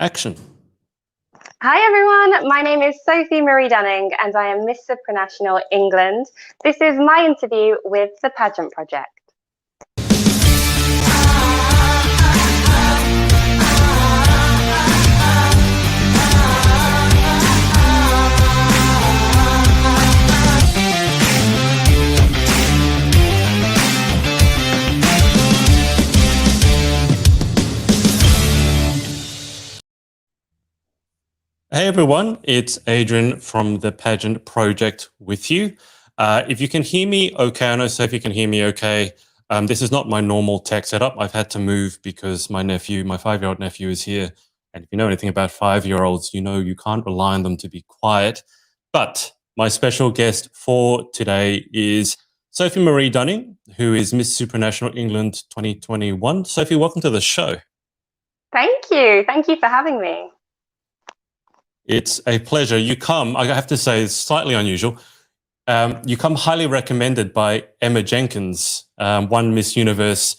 Action. Hi everyone, my name is Sophie Dunning and I am Miss Supranational England. This is my interview with the Pageant Project. Hey everyone, it's Adrian from the Pageant Project with you. If you can hear me okay, I know Sophie can hear me okay. This is not my normal tech setup. I've had to move because my 5-year-old nephew is here. And if you know anything about 5-year-olds, you know you can't rely on them to be quiet. But my special guest for today is Sophie Marie Dunning, who is Miss Supranational England 2021. Sophie, welcome to the show. Thank you. Thank you for having me. It's a pleasure. You come, I have to say, it's slightly unusual. You come highly recommended by Emma Jenkins, one Miss Universe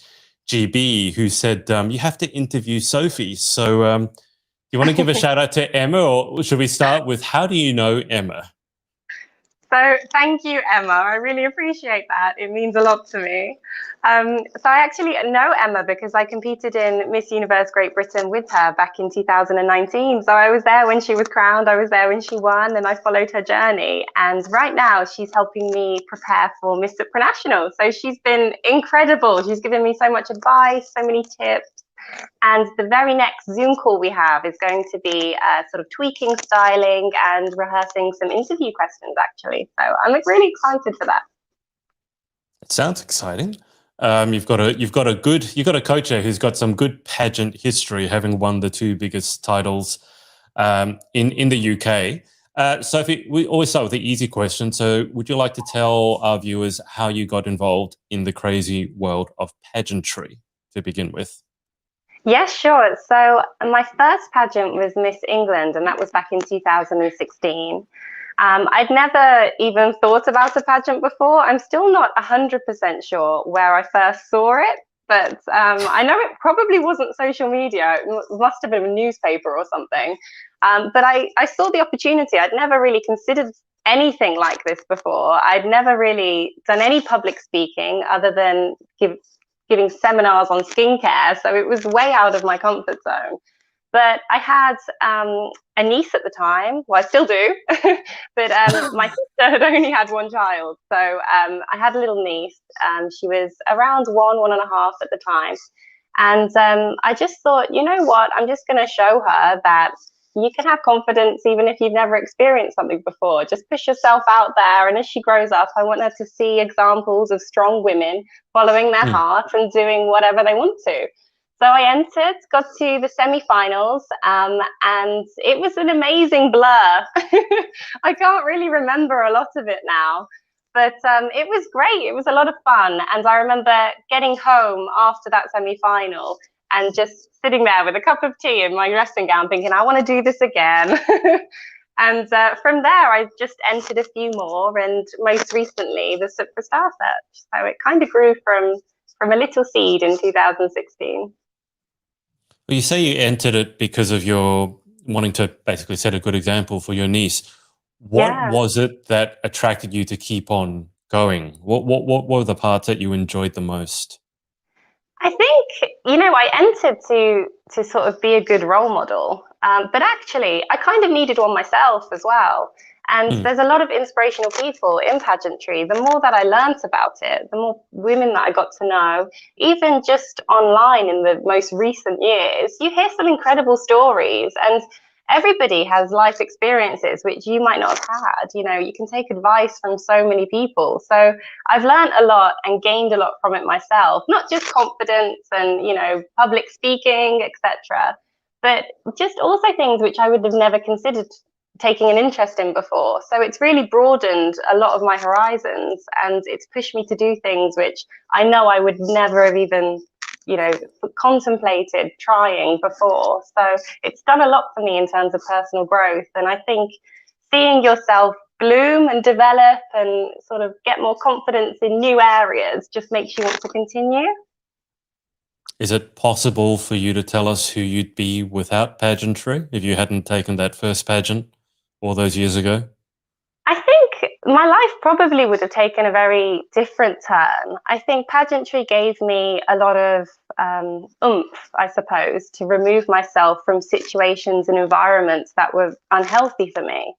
GB, who said, you have to interview Sophie. So do you want to give a shout out to Emma, or should we start with how do you know Emma? So thank you, Emma. I really appreciate that. It means a lot to me. So I actually know Emma because I competed in Miss Universe Great Britain with her back in 2019. So I was there when she was crowned, I was there when she won, and I followed her journey. And right now she's helping me prepare for Miss Supranational. So she's been incredible. She's given me so much advice, so many tips. And the very next Zoom call we have is going to be sort of tweaking styling and rehearsing some interview questions, actually. So I'm really excited for that. It sounds exciting. You've got a coach here who's got some good pageant history, having won the two biggest titles in the UK. Sophie, we always start with the easy question. So would you like to tell our viewers how you got involved in the crazy world of pageantry to begin with? Yes, sure. So my first pageant was Miss England, and that was back in 2016. I'd never even thought about a pageant before. I'm still not 100% sure where I first saw it, but I know it probably wasn't social media. It must have been a newspaper or something. But I saw the opportunity. I'd never really considered anything like this before. I'd never really done any public speaking other than giving seminars on skincare, so it was way out of my comfort zone. But I had a niece at the time, well, I still do, but my sister had only had one child. So I had a little niece. She was around 1.5 at the time. And I just thought, you know what, I'm just going to show her that you can have confidence even if you've never experienced something before. Just push yourself out there. And as she grows up, I want her to see examples of strong women following their heart and doing whatever they want to. So I entered, got to the semi-finals, and it was an amazing blur. I can't really remember a lot of it now, but it was great. It was a lot of fun. And I remember getting home after that semi-final and just sitting there with a cup of tea in my dressing gown thinking, I want to do this again. And from there, I just entered a few more, and most recently, the Supra Star Search. So it kind of grew from a little seed in 2016. Well, you say you entered it because of your wanting to basically set a good example for your niece. What was it that attracted you to keep on going? What were the parts that you enjoyed the most? I think, I entered to sort of be a good role model, but actually I kind of needed one myself as well. And there's a lot of inspirational people in pageantry. The more that I learned about it, the more women that I got to know, even just online in the most recent years, you hear some incredible stories, and everybody has life experiences which you might not have had. You can take advice from so many people. So I've learned a lot and gained a lot from it myself, not just confidence and, public speaking, etc., but just also things which I would have never considered taking an interest in before. So it's really broadened a lot of my horizons, and it's pushed me to do things which I know I would never have even, contemplated trying before. So it's done a lot for me in terms of personal growth. And I think seeing yourself bloom and develop and sort of get more confidence in new areas just makes you want to continue. Is it possible for you to tell us who you'd be without pageantry if you hadn't taken that first pageant all those years ago? I think my life probably would have taken a very different turn. I think pageantry gave me a lot of oomph, I suppose, to remove myself from situations and environments that were unhealthy for me.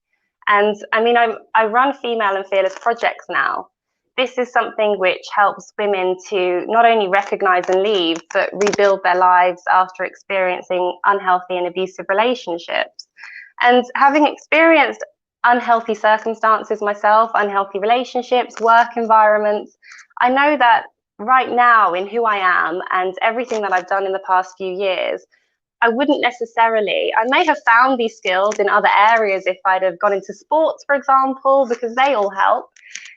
And I mean, I run female and fearless projects now. This is something which helps women to not only recognize and leave, but rebuild their lives after experiencing unhealthy and abusive relationships. And having experienced unhealthy circumstances myself, unhealthy relationships, work environments, I know that right now in who I am and everything that I've done in the past few years, I wouldn't necessarily, I may have found these skills in other areas if I'd have gone into sports, for example, because they all help.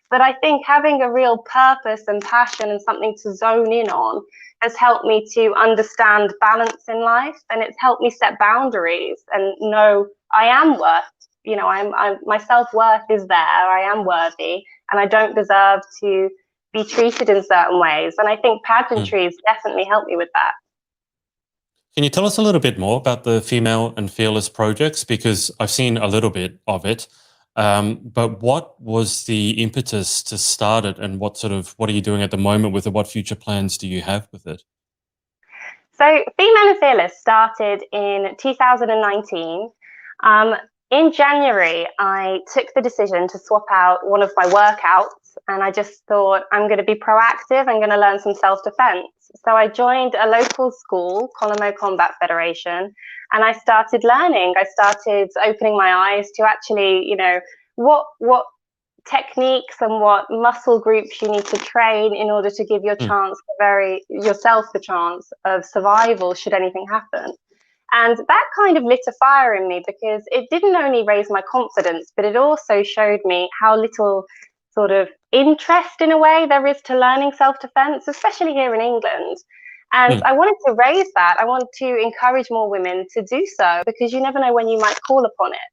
But I think having a real purpose and passion and something to zone in on has helped me to understand balance in life, and it's helped me set boundaries and know I am worth, my self-worth is there, I am worthy, and I don't deserve to be treated in certain ways. And I think Mm. pageantry has definitely helped me with that. Can you tell us a little bit more about the Female and Fearless projects? Because I've seen a little bit of it. But what was the impetus to start it, and what are you doing at the moment with it? What future plans do you have with it? So, Female and Fearless started in 2019. Um, in January, I took the decision to swap out one of my workouts, and I just thought, I'm going to be proactive, I'm going to learn some self defense. So, I joined a local school, Colombo Combat Federation, and I started learning. I started opening my eyes to actually, what techniques and what muscle groups you need to train in order to give Mm. yourself the chance of survival should anything happen. And that kind of lit a fire in me because it didn't only raise my confidence, but it also showed me how little sort of interest in a way there is to learning self-defense, especially here in England. And Mm. I wanted to raise that. I want to encourage more women to do so because you never know when you might call upon it.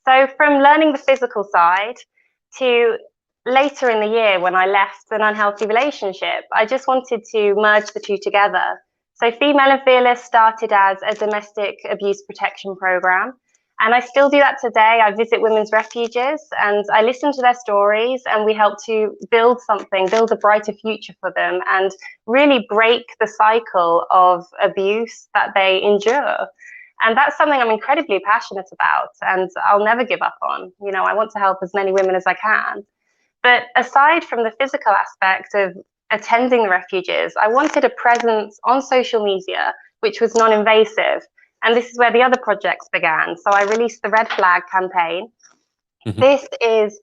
So from learning the physical side to later in the year when I left an unhealthy relationship, I just wanted to merge the two together. So Female and Fearless started as a domestic abuse protection program. And I still do that today. I visit women's refuges and I listen to their stories, and we help to build something, build a brighter future for them, and really break the cycle of abuse that they endure. And that's something I'm incredibly passionate about, and I'll never give up on. I want to help as many women as I can. But aside from the physical aspect of attending the refuges, I wanted a presence on social media which was non invasive. And this is where the other projects began. So I released the Red Flag campaign. Mhm. This is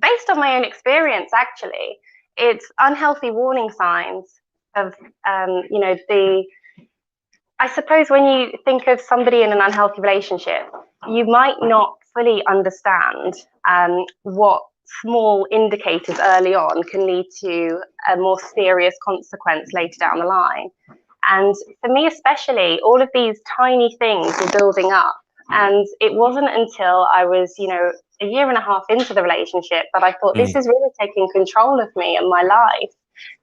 based on my own experience, actually. It's unhealthy warning signs of, the I suppose when you think of somebody in an unhealthy relationship, you might not fully understand what small indicators early on can lead to a more serious consequence later down the line. And for me, especially, all of these tiny things were building up. And it wasn't until I was, a year and a half into the relationship that I thought this Mm. is really taking control of me and my life.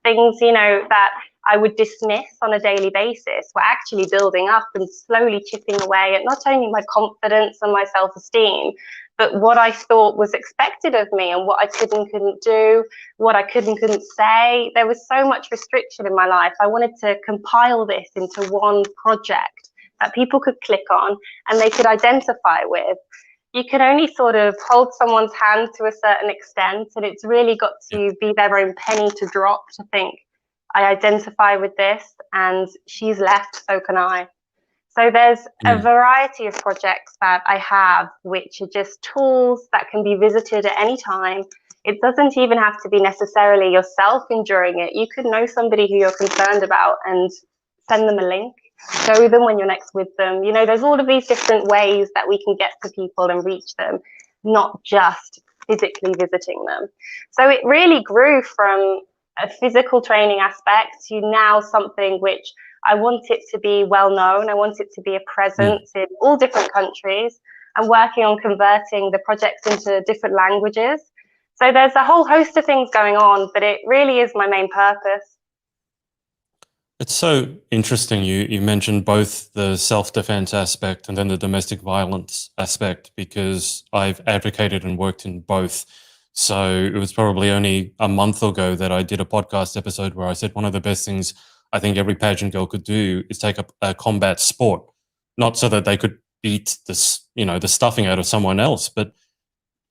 Things, that I would dismiss on a daily basis were actually building up and slowly chipping away at not only my confidence and my self-esteem, but what I thought was expected of me and what I could and couldn't do, what I could and couldn't say. There was so much restriction in my life. I wanted to compile this into one project that people could click on and they could identify with. You can only sort of hold someone's hand to a certain extent, and it's really got Yeah. to be their own penny to drop to think, I identify with this and she's left, so can I. So there's a Mm. variety of projects that I have, which are just tools that can be visited at any time. It doesn't even have to be necessarily yourself enduring it. You could know somebody who you're concerned about and send them a link, show them when you're next with them. There's all of these different ways that we can get to people and reach them, not just physically visiting them. So it really grew from a physical training aspect to now something which I want it to be well known. I want it to be a Mm. presence in all different countries. I'm working on converting the projects into different languages. So there's a whole host of things going on, but it really is my main purpose. It's so interesting. You mentioned both the self-defense aspect and then the domestic violence aspect, because I've advocated and worked in both. So it was probably only a month ago that I did a podcast episode where I said one of the best things I think every pageant girl could do is take up a combat sport, not so that they could beat this, the stuffing out of someone else, but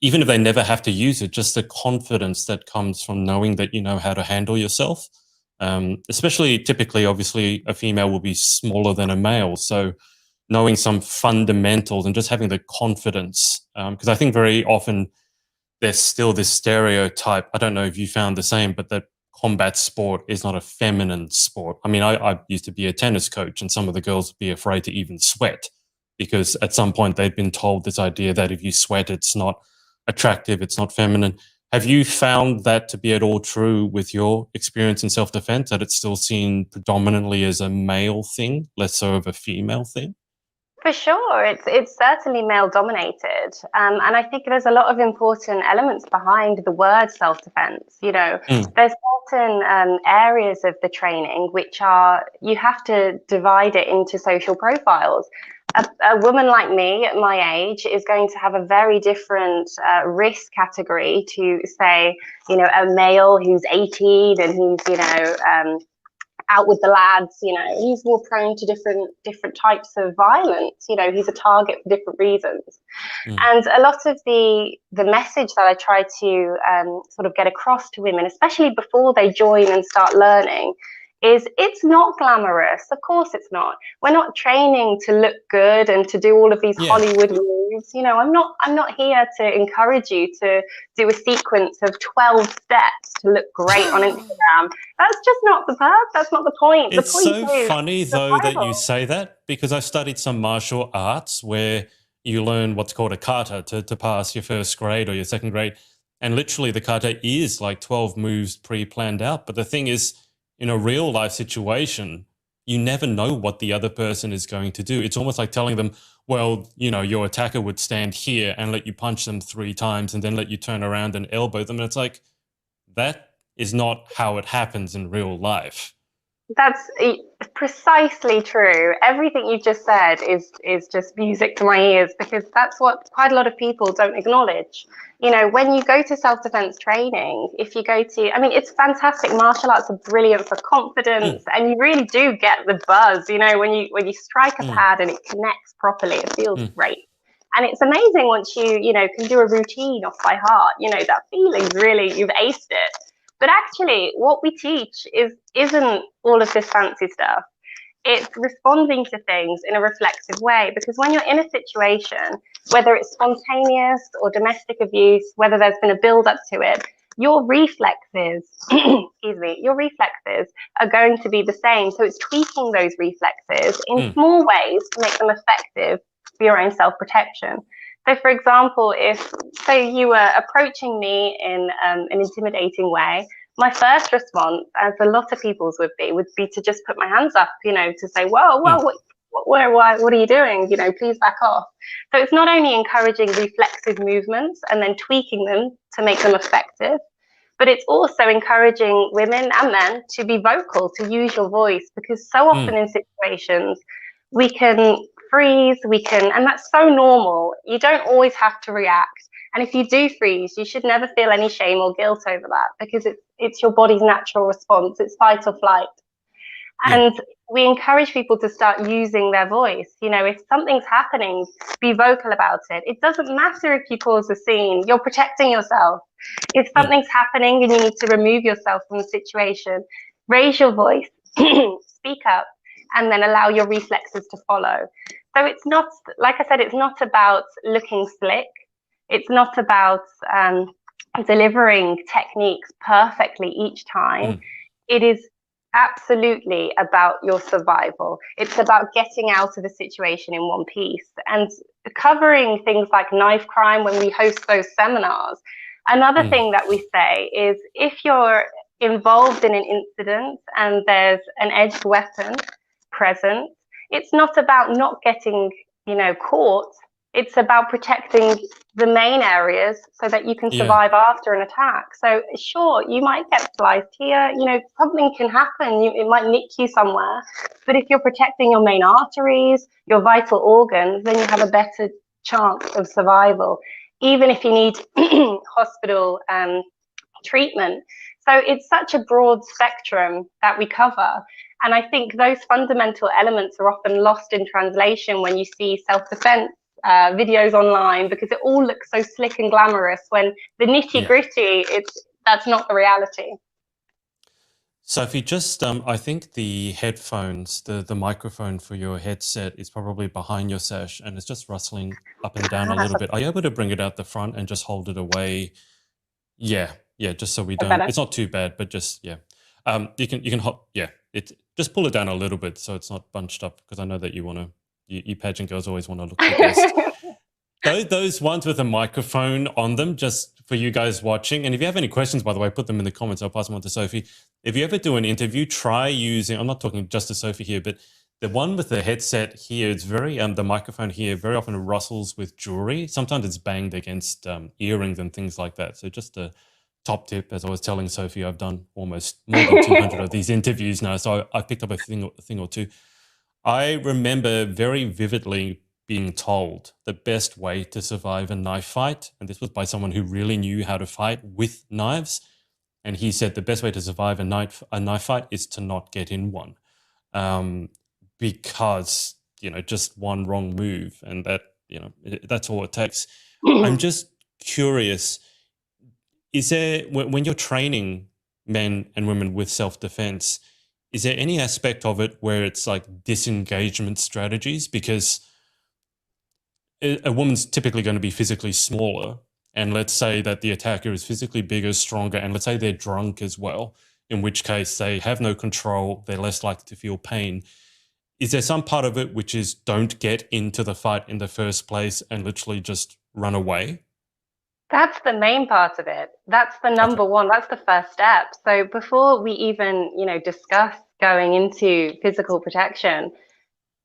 even if they never have to use it, just the confidence that comes from knowing that you know how to handle yourself. Especially typically, obviously, a female will be smaller than a male. So knowing some fundamentals and just having the confidence, because I think very often there's still this stereotype. I don't know if you found the same, but that combat sport is not a feminine sport. I mean, I used to be a tennis coach, and some of the girls would be afraid to even sweat because at some point they'd been told this idea that if you sweat, it's not attractive, it's not feminine. Have you found that to be at all true with your experience in self-defense, that it's still seen predominantly as a male thing, less so of a female thing? For sure, it's certainly male dominated, and I think there's a lot of important elements behind the word self-defense. Mm, There's certain areas of the training which are you have to divide it into social profiles. A woman like me at my age is going to have a very different risk category to say, a male who's 18 and he's, out with the lads. He's more prone to different types of violence. He's a target for different reasons. mm. And a lot of the message that I try to sort of get across to women, especially before they join and start learning, is it's not glamorous. Of course it's not. We're not training to look good and to do all of these Yeah. Hollywood moves. I'm not here to encourage you to do a sequence of 12 steps to look great on Instagram. That's just not that's not the point. The It's point so is funny, though, that you survival. say that, because I studied some martial arts where you learn what's called a kata to pass your first grade or your second grade. And literally, the kata is like 12 moves pre planned out. But the thing is, in a real life situation, you never know what the other person is going to do. It's almost like telling them, well, your attacker would stand here and let you punch them 3 times and then let you turn around and elbow them. And it's like, that is not how it happens in real life. That's precisely true. Everything you've just said is just music to my ears, because that's what quite a lot of people don't acknowledge. When you go to self-defense training, if you go to, I mean, it's fantastic. Martial arts are brilliant for confidence, Mm, and you really do get the buzz. When you strike a mm, pad and it connects properly, it feels mm. great. And it's amazing once you can do a routine off by heart. That feeling, really, you've aced it. But actually, what we teach isn't all of this fancy stuff. It's responding to things in a reflexive way, because when you're in a situation, whether it's spontaneous or domestic abuse, whether there's been a build up to it, your reflexes, excuse me, your reflexes are going to be the same. So it's tweaking those reflexes in Mm, small ways to make them effective for your own self protection. So, for example, if say you were approaching me in an intimidating way, my first response, as a lot of people's would be to just put my hands up, to say, whoa, whoa, mm, what are you doing? Please back off. So it's not only encouraging reflexive movements and then tweaking them to make them effective, but it's also encouraging women and men to be vocal, to use your voice, because so often mm, in situations we can freeze, and that's so normal. You don't always have to react. And if you do freeze, you should never feel any shame or guilt over that, because it's your body's natural response. It's fight or flight. yeah. And we encourage people to start using their voice. If something's happening, be vocal about it. It doesn't matter if you cause a scene, you're protecting yourself. If Mm, something's happening and you need to remove yourself from the situation, raise your voice, speak up, and then allow your reflexes to follow. So it's not, like I said, it's not about looking slick. It's not about delivering techniques perfectly each time. mm, It is absolutely about your survival. It's about getting out of a situation in one piece and covering things like knife crime when we host those seminars. Another mm, thing that we say is, if you're involved in an incident and there's an edged weapon present, it's not about not getting, caught. It's about protecting the main areas so that you can survive after an attack. So sure, you might get sliced here, you know, something can happen. It might nick you somewhere. But if you're protecting your main arteries, your vital organs, then you have a better chance of survival, even if you need hospital treatment. So it's such a broad spectrum that we cover. And I think those fundamental elements are often lost in translation when you see self-defense videos online, because it all looks so slick and glamorous when the nitty gritty, that's not the reality. Sophie, just I think the headphones, the microphone for your headset is probably behind your sash and it's just rustling up and down a little bit. Are you able to bring it out the front and just hold it away? Yeah, just so we don't. It's not too bad, but just you can just pull it down a little bit so it's not bunched up, because I know that you pageant girls always want to look the best. Those ones with a microphone on them, just for you guys watching. And if you have any questions, by the way, put them in the comments. I'll pass them on to Sophie. If you ever do an interview, try using, I'm not talking just to Sophie here, but the one with the headset here, it's very, the microphone here very often rustles with jewelry. Sometimes it's banged against earrings and things like that. So just a top tip, as I was telling Sophie, I've done almost more than 200 of these interviews now. So I picked up a thing or two. I remember very vividly being told the best way to survive a knife fight, and this was by someone who really knew how to fight with knives, and he said the best way to survive a knife fight is to not get in one, because, you know, just one wrong move and that, you know, that's all it takes. I'm just curious, is there, when you're training men and women with self-defense, is there any aspect of it where it's like disengagement strategies? Because a woman's typically going to be physically smaller, and let's say that the attacker is physically bigger, stronger, and let's say they're drunk as well, in which case they have no control, they're less likely to feel pain. Is there some part of it which is don't get into the fight in the first place and literally just run away? That's the main part of it. That's the number one. That's the first step. So before we even, you know, discuss going into physical protection,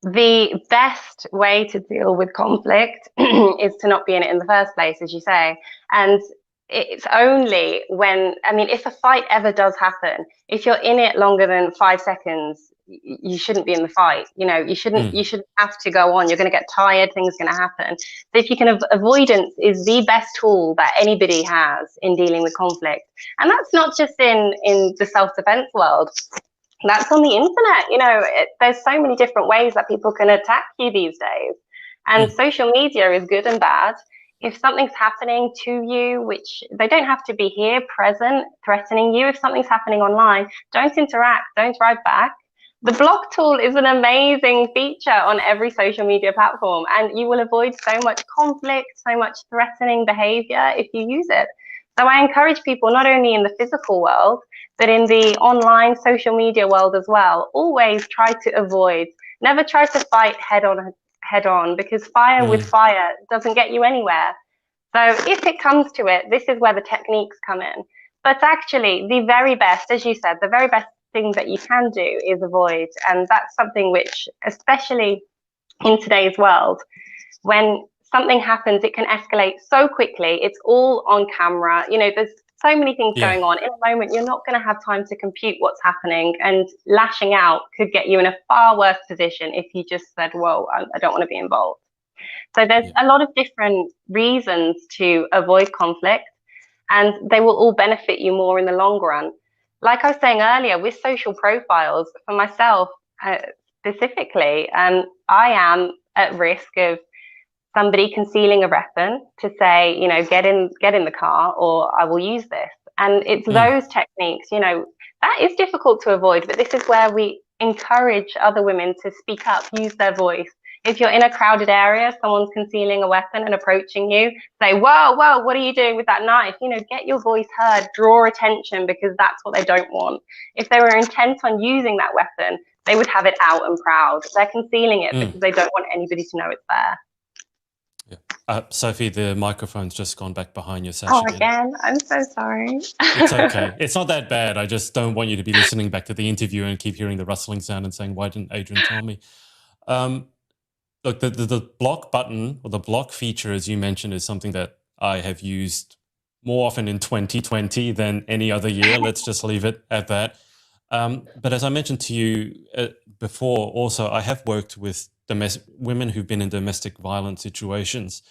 the best way to deal with conflict is to not be in it in the first place, as you say. And it's only when, I mean, if a fight ever does happen, if you're in it longer than 5 seconds, you shouldn't be in the fight. You know, you shouldn't have to go on. You're going to get tired. Things are going to happen. So if you can, avoidance is the best tool that anybody has in dealing with conflict. And that's not just in the self-defense world. That's on the internet. You know, there's so many different ways that people can attack you these days. And social media is good and bad. If something's happening to you, which they don't have to be here, present, threatening you. If something's happening online, don't interact, don't write back. The block tool is an amazing feature on every social media platform, and you will avoid so much conflict, so much threatening behavior if you use it. So I encourage people, not only in the physical world, but in the online social media world as well, always try to avoid, never try to fight head on, because fire with fire doesn't get you anywhere. So if it comes to it, this is where the techniques come in. But actually, the very best, as you said, the very best thing that you can do is avoid. And that's something which, especially in today's world, when something happens, it can escalate so quickly. It's all on camera. You know, there's so many things going on. In a moment, you're not going to have time to compute what's happening, and lashing out could get you in a far worse position if you just said, whoa, I don't want to be involved. So there's a lot of different reasons to avoid conflict, and they will all benefit you more in the long run. Like I was saying earlier, with social profiles, for myself specifically, I am at risk of somebody concealing a weapon to say, you know, get in the car, or I will use this. And it's those techniques, you know, that is difficult to avoid, but this is where we encourage other women to speak up, use their voice. If you're in a crowded area, someone's concealing a weapon and approaching you, say, whoa, what are you doing with that knife? You know, get your voice heard, draw attention, because that's what they don't want. If they were intent on using that weapon, they would have it out and proud. They're concealing it because they don't want anybody to know it's there. Sophie, the microphone's just gone back behind your sash again. I'm so sorry. It's okay. It's not that bad. I just don't want you to be listening back to the interview and keep hearing the rustling sound and saying, why didn't Adrian tell me? Look, the block button or the block feature, as you mentioned, is something that I have used more often in 2020 than any other year. Let's just leave it at that. But as I mentioned to you before, also, I have worked with women who've been in domestic violence situations.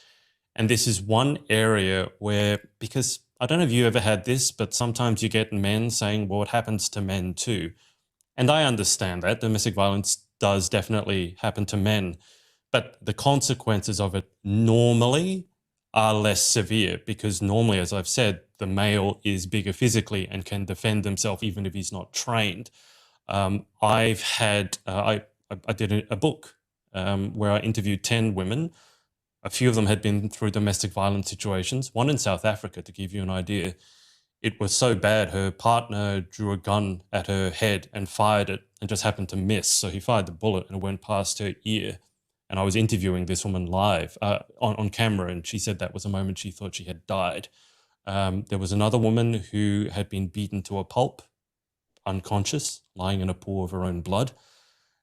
And this is one area where, because I don't know if you ever had this, but sometimes you get men saying, well, it happens to men too. And I understand that domestic violence does definitely happen to men, but the consequences of it normally are less severe because normally, as I've said, the male is bigger physically and can defend himself even if he's not trained. I've had, I did a book where I interviewed 10 women. A few of them had been through domestic violence situations, one in South Africa, to give you an idea. It was so bad, her partner drew a gun at her head and fired it and just happened to miss. So he fired the bullet and it went past her ear. And I was interviewing this woman live on camera, and she said that was a moment she thought she had died. There was another woman who had been beaten to a pulp, unconscious, lying in a pool of her own blood.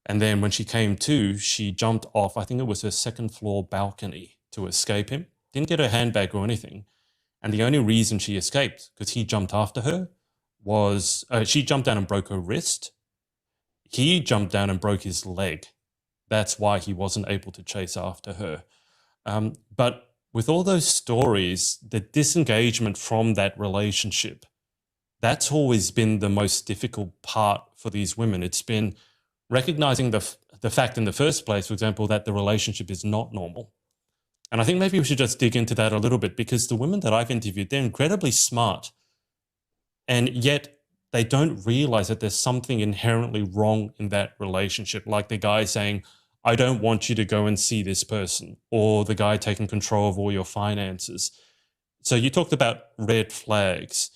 And then when she came to, she jumped off, I think it was her second floor balcony to escape him. Didn't get her handbag or anything. And the only reason she escaped, because he jumped after her, was she jumped down and broke her wrist. He jumped down and broke his leg. That's why he wasn't able to chase after her. But with all those stories, the disengagement from that relationship, that's always been the most difficult part for these women. It's been recognizing the fact in the first place, for example, that the relationship is not normal. And I think maybe we should just dig into that a little bit, because the women that I've interviewed, they're incredibly smart, and yet they don't realize that there's something inherently wrong in that relationship. Like the guy saying, I don't want you to go and see this person, or the guy taking control of all your finances. So you talked about red flags.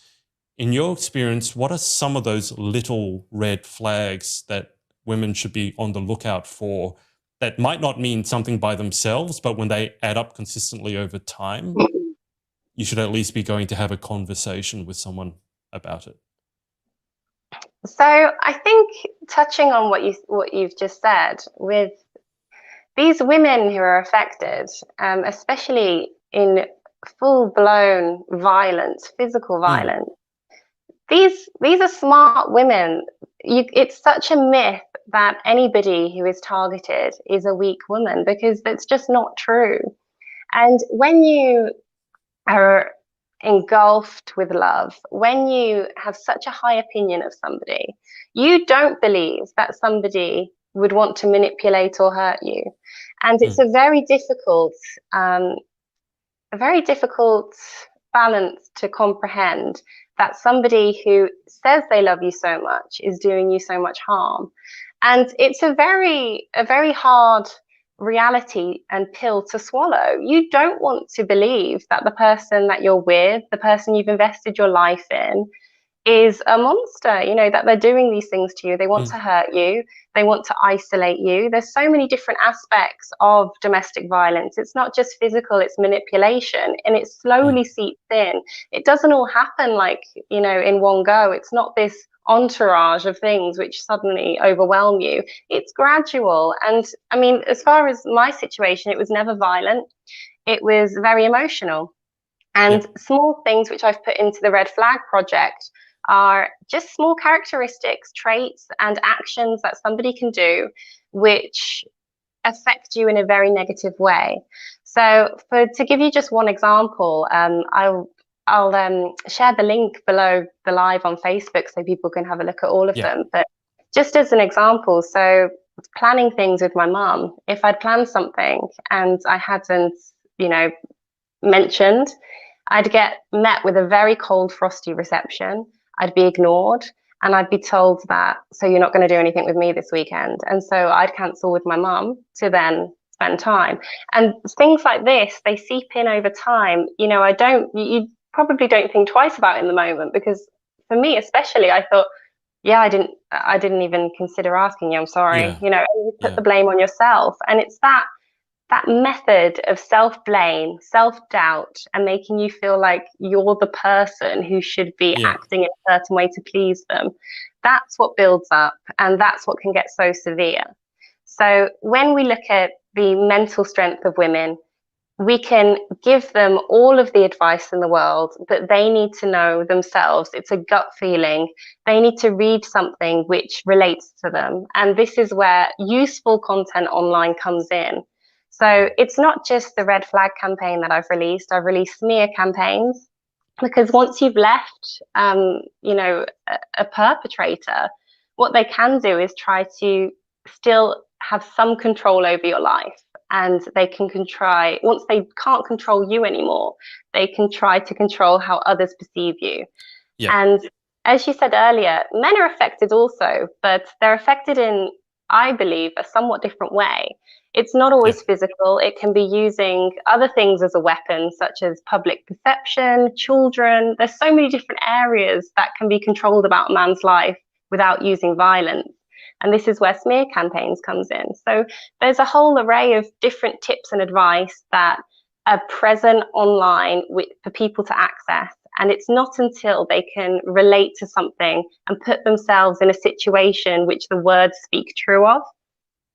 In your experience, what are some of those little red flags that women should be on the lookout for that might not mean something by themselves, but when they add up consistently over time, you should at least be going to have a conversation with someone about it? So I think, touching on what you've just said, with these women who are affected, especially in full-blown violence, physical violence, these are smart women. It's such a myth that anybody who is targeted is a weak woman, because that's just not true. And when you are engulfed with love, when you have such a high opinion of somebody, you don't believe that somebody would want to manipulate or hurt you. And it's a very difficult balance to comprehend, that somebody who says they love you so much is doing you so much harm. And it's a very hard reality and pill to swallow. You don't want to believe that the person that you're with, the person you've invested your life in, is a monster, that they're doing these things to you. They want to hurt you. They want to isolate you. There's so many different aspects of domestic violence. It's not just physical, it's manipulation, and it slowly seeps in. It doesn't all happen like, in one go. It's not this entourage of things which suddenly overwhelm you. It's gradual. And I mean, as far as my situation, it was never violent. It was very emotional. And small things which I've put into the Red Flag Project are just small characteristics, traits, and actions that somebody can do which affect you in a very negative way. So to give you just one example, I'll share the link below the live on Facebook so people can have a look at all of them. But just as an example, so planning things with my mum, if I'd planned something and I hadn't, mentioned, I'd get met with a very cold, frosty reception. I'd be ignored, and I'd be told that, so you're not going to do anything with me this weekend. And so I'd cancel with my mum to then spend time. And things like this, they seep in over time. You probably don't think twice about it in the moment, because for me especially, I thought, I didn't even consider asking you, I'm sorry. You put the blame on yourself. And it's that method of self-blame, self-doubt, and making you feel like you're the person who should be acting in a certain way to please them. That's what builds up, and that's what can get so severe. So when we look at the mental strength of women, we can give them all of the advice in the world, but they need to know themselves. It's a gut feeling. They need to read something which relates to them. And this is where useful content online comes in. So it's not just the red flag campaign that I've released. I've released smear campaigns, because once you've left, a perpetrator, what they can do is try to still have some control over your life. And they can try, once they can't control you anymore, they can try to control how others perceive you. Yeah. And as you said earlier, men are affected also, but they're affected in, I believe, a somewhat different way. It's not always physical. It can be using other things as a weapon, such as public perception, children. There's so many different areas that can be controlled about a man's life without using violence. And this is where smear campaigns comes in. So there's a whole array of different tips and advice that are present online for people to access. And it's not until they can relate to something and put themselves in a situation which the words speak true of,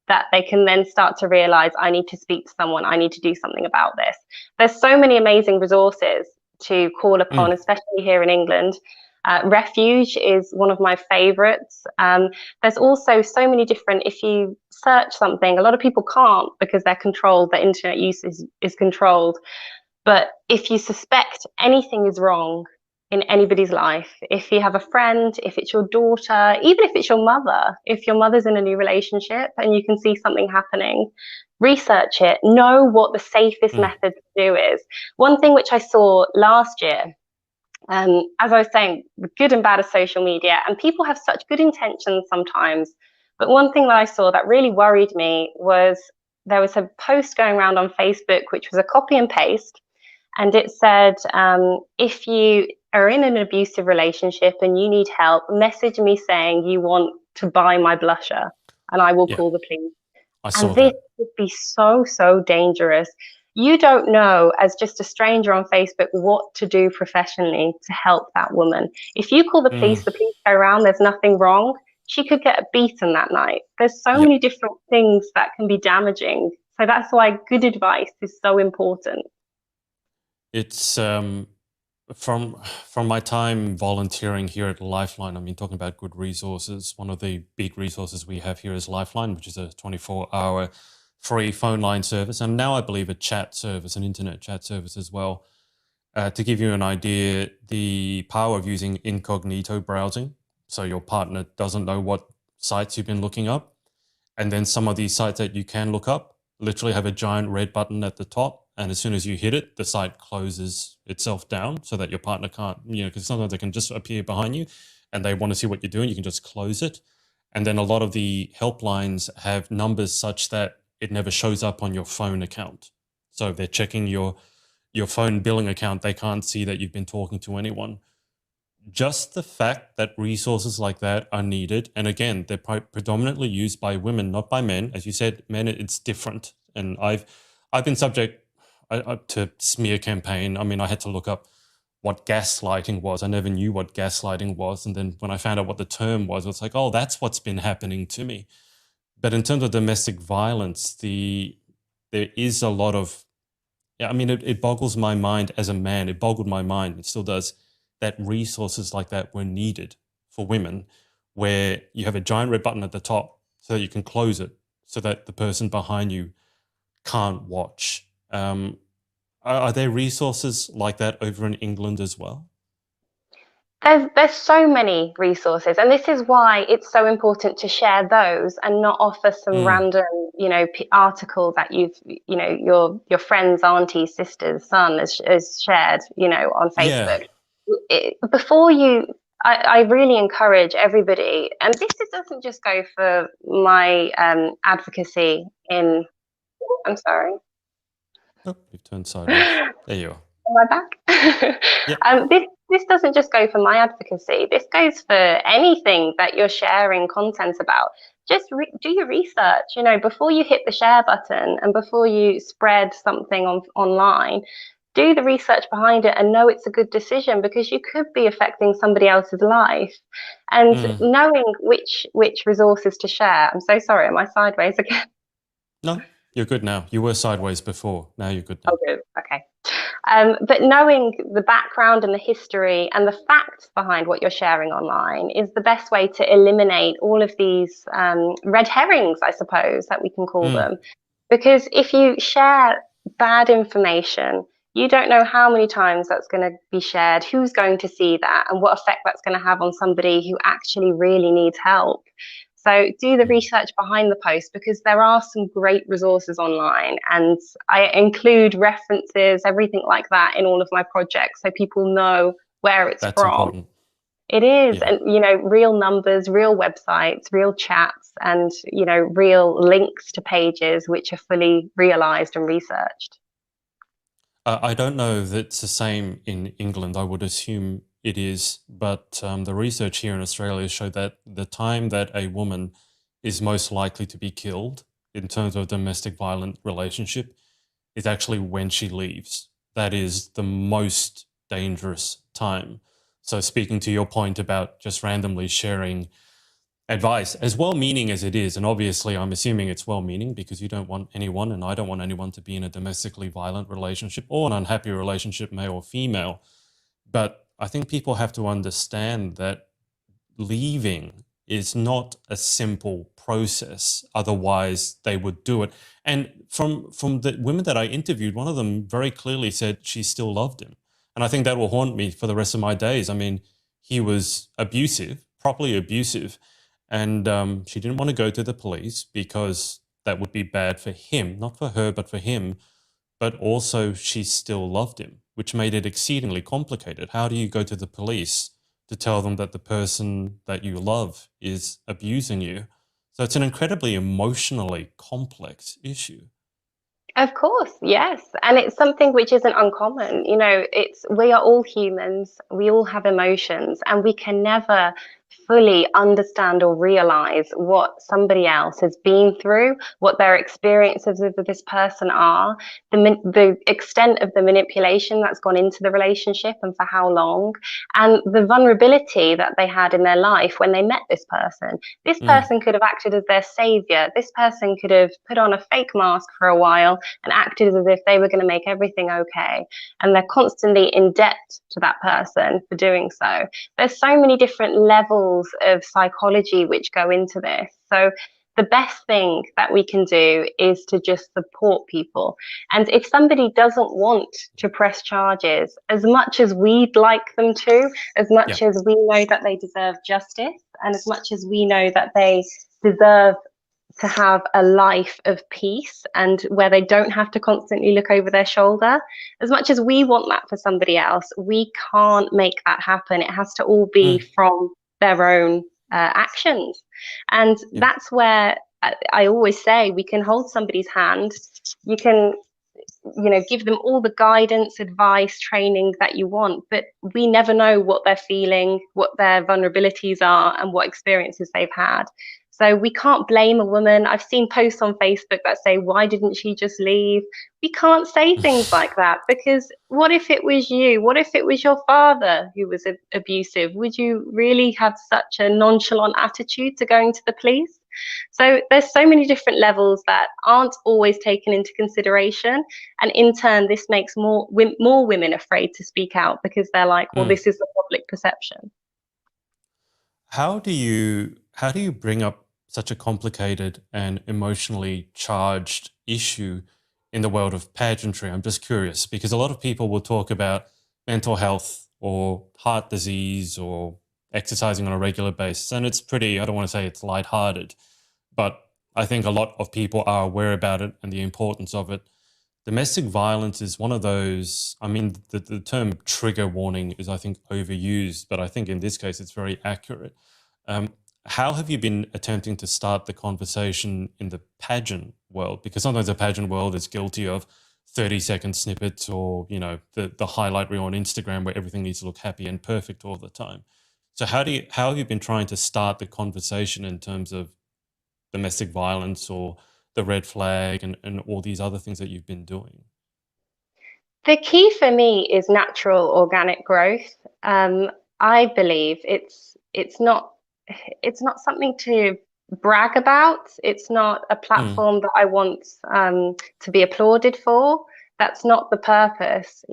that they can then start to realize, I need to speak to someone, I need to do something about this. There's so many amazing resources to call upon, especially here in England. Refuge is one of my favorites. There's also so many different, if you search something, a lot of people can't because they're controlled, their internet use is controlled. But if you suspect anything is wrong in anybody's life, if you have a friend, if it's your daughter, even if it's your mother, if your mother's in a new relationship and you can see something happening, research it, know what the safest method to do is. One thing which I saw last year, as I was saying, the good and bad of social media, and people have such good intentions sometimes. But one thing that I saw that really worried me was there was a post going around on Facebook, which was a copy and paste. And it said, if you are in an abusive relationship and you need help, message me saying you want to buy my blusher and I will call the police. And this would be so, so dangerous. You don't know, as just a stranger on Facebook, what to do professionally to help that woman. If you call the police go around, there's nothing wrong. She could get beaten that night. There's so many different things that can be damaging. So that's why good advice is so important. It's from my time volunteering here at Lifeline, I mean, talking about good resources, one of the big resources we have here is Lifeline, which is a 24-hour free phone line service, and now I believe a chat service, an internet chat service as well. To give you an idea, the power of using incognito browsing, so your partner doesn't know what sites you've been looking up, and then some of these sites that you can look up literally have a giant red button at the top, and as soon as you hit it, the site closes itself down so that your partner can't, because sometimes they can just appear behind you and they want to see what you're doing, you can just close it. And then a lot of the helplines have numbers such that it never shows up on your phone account. So if they're checking your phone billing account, they can't see that you've been talking to anyone. Just the fact that resources like that are needed, and again, they're predominantly used by women, not by men. As you said, men, it's different. And I've been subject to smear campaign. I mean, I had to look up what gaslighting was. I never knew what gaslighting was. And then when I found out what the term was, it's like, oh, that's what's been happening to me. But in terms of domestic violence, there is a lot of, I mean, it boggles my mind as a man. It boggled my mind. It still does, that resources like that were needed for women, where you have a giant red button at the top so that you can close it so that the person behind you can't watch. Are there resources like that over in England as well? There's so many resources, and this is why it's so important to share those and not offer some random, article that your friend's auntie, sister's son has shared, on Facebook. Before you, I really encourage everybody, and this doesn't just go for my advocacy in. I'm sorry. Oh, you've turned sideways. There you are. Am I back? Yeah. This doesn't just go for my advocacy. This goes for anything that you're sharing content about. Just do your research. Before you hit the share button and before you spread something online, do the research behind it and know it's a good decision, because you could be affecting somebody else's life. And knowing which resources to share. I'm so sorry, am I sideways again? No, you're good now. You were sideways before. Now you're good now. Oh, good. Okay. But knowing the background and the history and the facts behind what you're sharing online is the best way to eliminate all of these red herrings, I suppose, that we can call them. Because if you share bad information, you don't know how many times that's going to be shared, who's going to see that, and what effect that's going to have on somebody who actually really needs help. So do the research behind the post, because there are some great resources online, and I include references, everything like that in all of my projects, so people know where it's That's from. important. It is. Yeah. And, you know, real numbers, real websites, real chats, and, you know, real links to pages which are fully realized and researched. I don't know that it's the same in England. I would assume it is, but the research here in Australia showed that the time that a woman is most likely to be killed in terms of a domestic violent relationship is actually when she leaves. That is the most dangerous time. So speaking to your point about just randomly sharing advice, as well-meaning as it is, and obviously I'm assuming it's well-meaning because you don't want anyone, and I don't want anyone, to be in a domestically violent relationship or an unhappy relationship, male or female. But I think people have to understand that leaving is not a simple process. Otherwise, they would do it. And from the women that I interviewed, one of them very clearly said she still loved him. And I think that will haunt me for the rest of my days. I mean, he was abusive, properly abusive. And she didn't want to go to the police because that would be bad for him, not for her, but for him. But also she still loved him, which made it exceedingly complicated. How do you go to the police to tell them that the person that you love is abusing you? So it's an incredibly emotionally complex issue. Of course, yes. And it's something which isn't uncommon. You know, we are all humans, we all have emotions, and we can never fully understand or realize what somebody else has been through, what their experiences with this person are, the extent of the manipulation that's gone into the relationship and for how long, and the vulnerability that they had in their life when they met this person. This person could have acted as their savior. This person could have put on a fake mask for a while and acted as if they were going to make everything okay. And they're constantly in debt to that person for doing so. There's so many different levels of psychology which go into this. So the best thing that we can do is to just support people. And if somebody doesn't want to press charges, as much as we'd like them to, as much as we know that they deserve justice, and as much as we know that they deserve to have a life of peace and where they don't have to constantly look over their shoulder, as much as we want that for somebody else, we can't make that happen. It has to all be from their own actions. And that's where I always say we can hold somebody's hand. You can, you know, give them all the guidance, advice, training that you want, but we never know what they're feeling, what their vulnerabilities are, and what experiences they've had. So we can't blame a woman. I've seen posts on Facebook that say, why didn't she just leave? We can't say things like that, because what if it was you? What if it was your father who was abusive? Would you really have such a nonchalant attitude to going to the police? So there's so many different levels that aren't always taken into consideration. And in turn, this makes more women afraid to speak out, because they're like, well, this is the public perception. How do you bring up such a complicated and emotionally charged issue in the world of pageantry? I'm just curious, because a lot of people will talk about mental health or heart disease or exercising on a regular basis, and it's pretty, I don't want to say it's lighthearted, but I think a lot of people are aware about it and the importance of it. Domestic violence is one of those, I mean, the term trigger warning is, I think, overused, but I think in this case it's very accurate. How have you been attempting to start the conversation in the pageant world? Because sometimes the pageant world is guilty of 30-second snippets, or, you know, the highlight reel on Instagram where everything needs to look happy and perfect all the time. So how have you been trying to start the conversation in terms of domestic violence or the red flag and all these other things that you've been doing? The key for me is natural organic growth. I believe it's not something to brag about. It's not a Mm, platform that I want to be applauded for. That's not the purpose.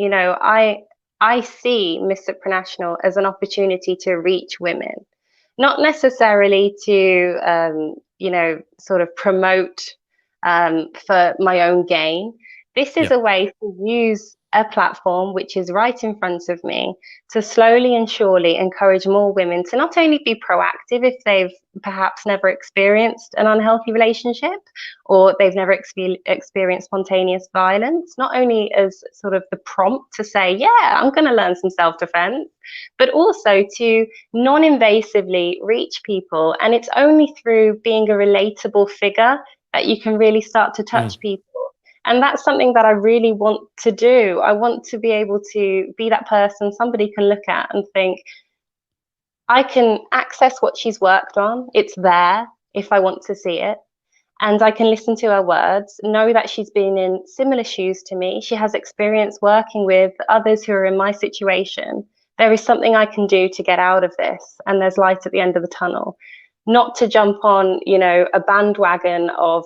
I see Miss Supranational as an opportunity to reach women, not necessarily to sort of promote for my own gain. This is yeah. a way to use a platform which is right in front of me to slowly and surely encourage more women to not only be proactive if they've perhaps never experienced an unhealthy relationship or they've never experienced spontaneous violence, not only as sort of the prompt to say, yeah, I'm going to learn some self defense, but also to non invasively reach people. And it's only through being a relatable figure that you can really start to touch Mm, people. And that's something that I really want to do. I want to be able to be that person somebody can look at and think, I can access what she's worked on. It's there if I want to see it. And I can listen to her words, know that she's been in similar shoes to me. She has experience working with others who are in my situation. There is something I can do to get out of this, and there's light at the end of the tunnel. Not to jump on, a bandwagon of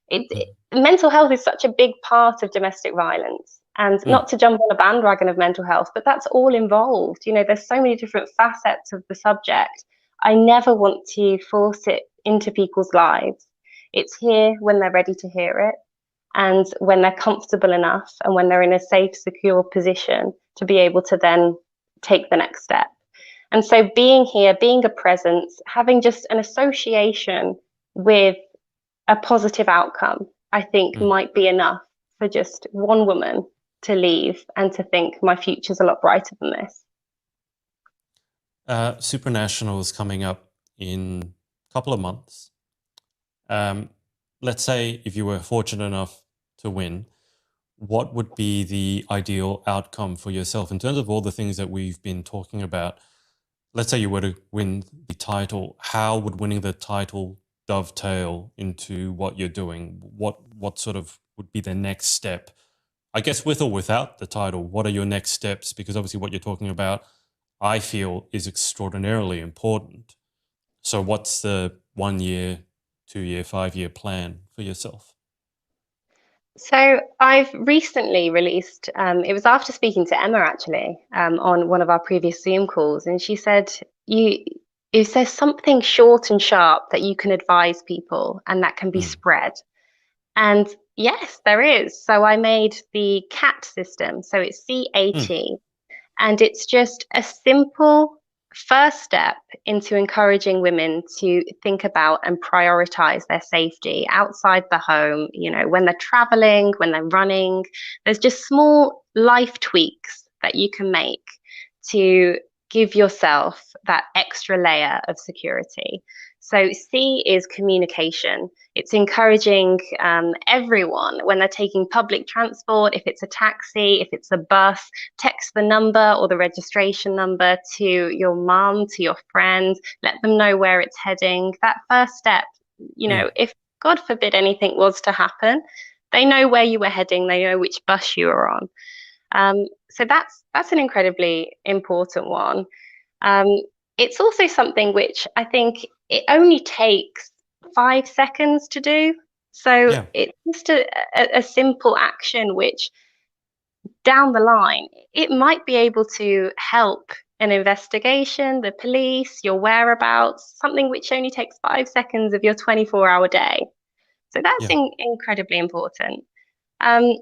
it. mm, Mental health is such a big part of domestic violence, and mm. not to jump on a bandwagon of mental health, but that's all involved. There's so many different facets of the subject. I never want to force it into people's lives. It's here when they're ready to hear it and when they're comfortable enough and when they're in a safe, secure position to be able to then take the next step. And so being here, being a presence, having just an association with a positive outcome, I think Mm. might be enough for just one woman to leave and to think my future's a lot brighter than this. Supranational is coming up in a couple of months. Um, let's say if you were fortunate enough to win, what would be the ideal outcome for yourself in terms of all the things that we've been talking about? Let's say you were to win the title. How would winning the title dovetail into what you're doing? What sort of would be the next step? I guess with or without the title, what are your next steps? Because obviously what you're talking about, I feel, is extraordinarily important. So what's the 1 year, 2 year, 5 year plan for yourself? So I've recently released, it was after speaking to Emma actually, on one of our previous Zoom calls, and she said, you, is there something short and sharp that you can advise people and that can be Mm, spread? And yes, there is. So I made the CAT system. So it's mm, CAT. And it's just a simple first step into encouraging women to think about and prioritize their safety outside the home, when they're traveling, when they're running. There's just small life tweaks that you can make to give yourself that extra layer of security. So, C is communication. It's encouraging everyone when they're taking public transport, if it's a taxi, if it's a bus, text the number or the registration number to your mum, to your friend, let them know where it's heading. That first step, mm. if God forbid anything was to happen, they know where you were heading, they know which bus you were on. So that's an incredibly important one. Um, it's also something which I think it only takes 5 seconds to do. So Yeah, it's just a simple action which down the line, it might be able to help an investigation, the police, your whereabouts, something which only takes 5 seconds of your 24-hour day. So that's yeah, incredibly important. Um,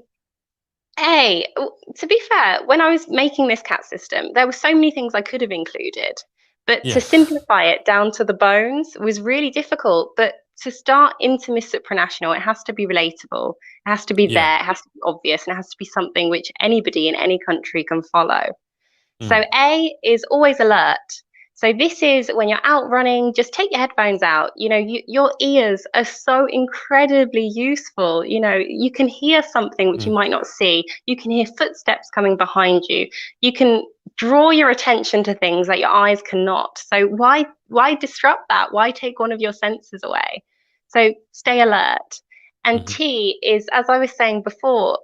to be fair, when I was making this cat system, there were so many things I could have included, but to yeah, simplify it down to the bones was really difficult. But to start into Miss Supranational, it has to be relatable, it has to be yeah. there, it has to be obvious, and it has to be something which anybody in any country can follow. So Mm, A is always alert. So this is when you're out running, just take your headphones out. Your ears are so incredibly useful. You can hear something which you mm, might not see. You can hear footsteps coming behind you. You can draw your attention to things that your eyes cannot. So why disrupt that? Why take one of your senses away? So stay alert. And mhm, T is, as I was saying before,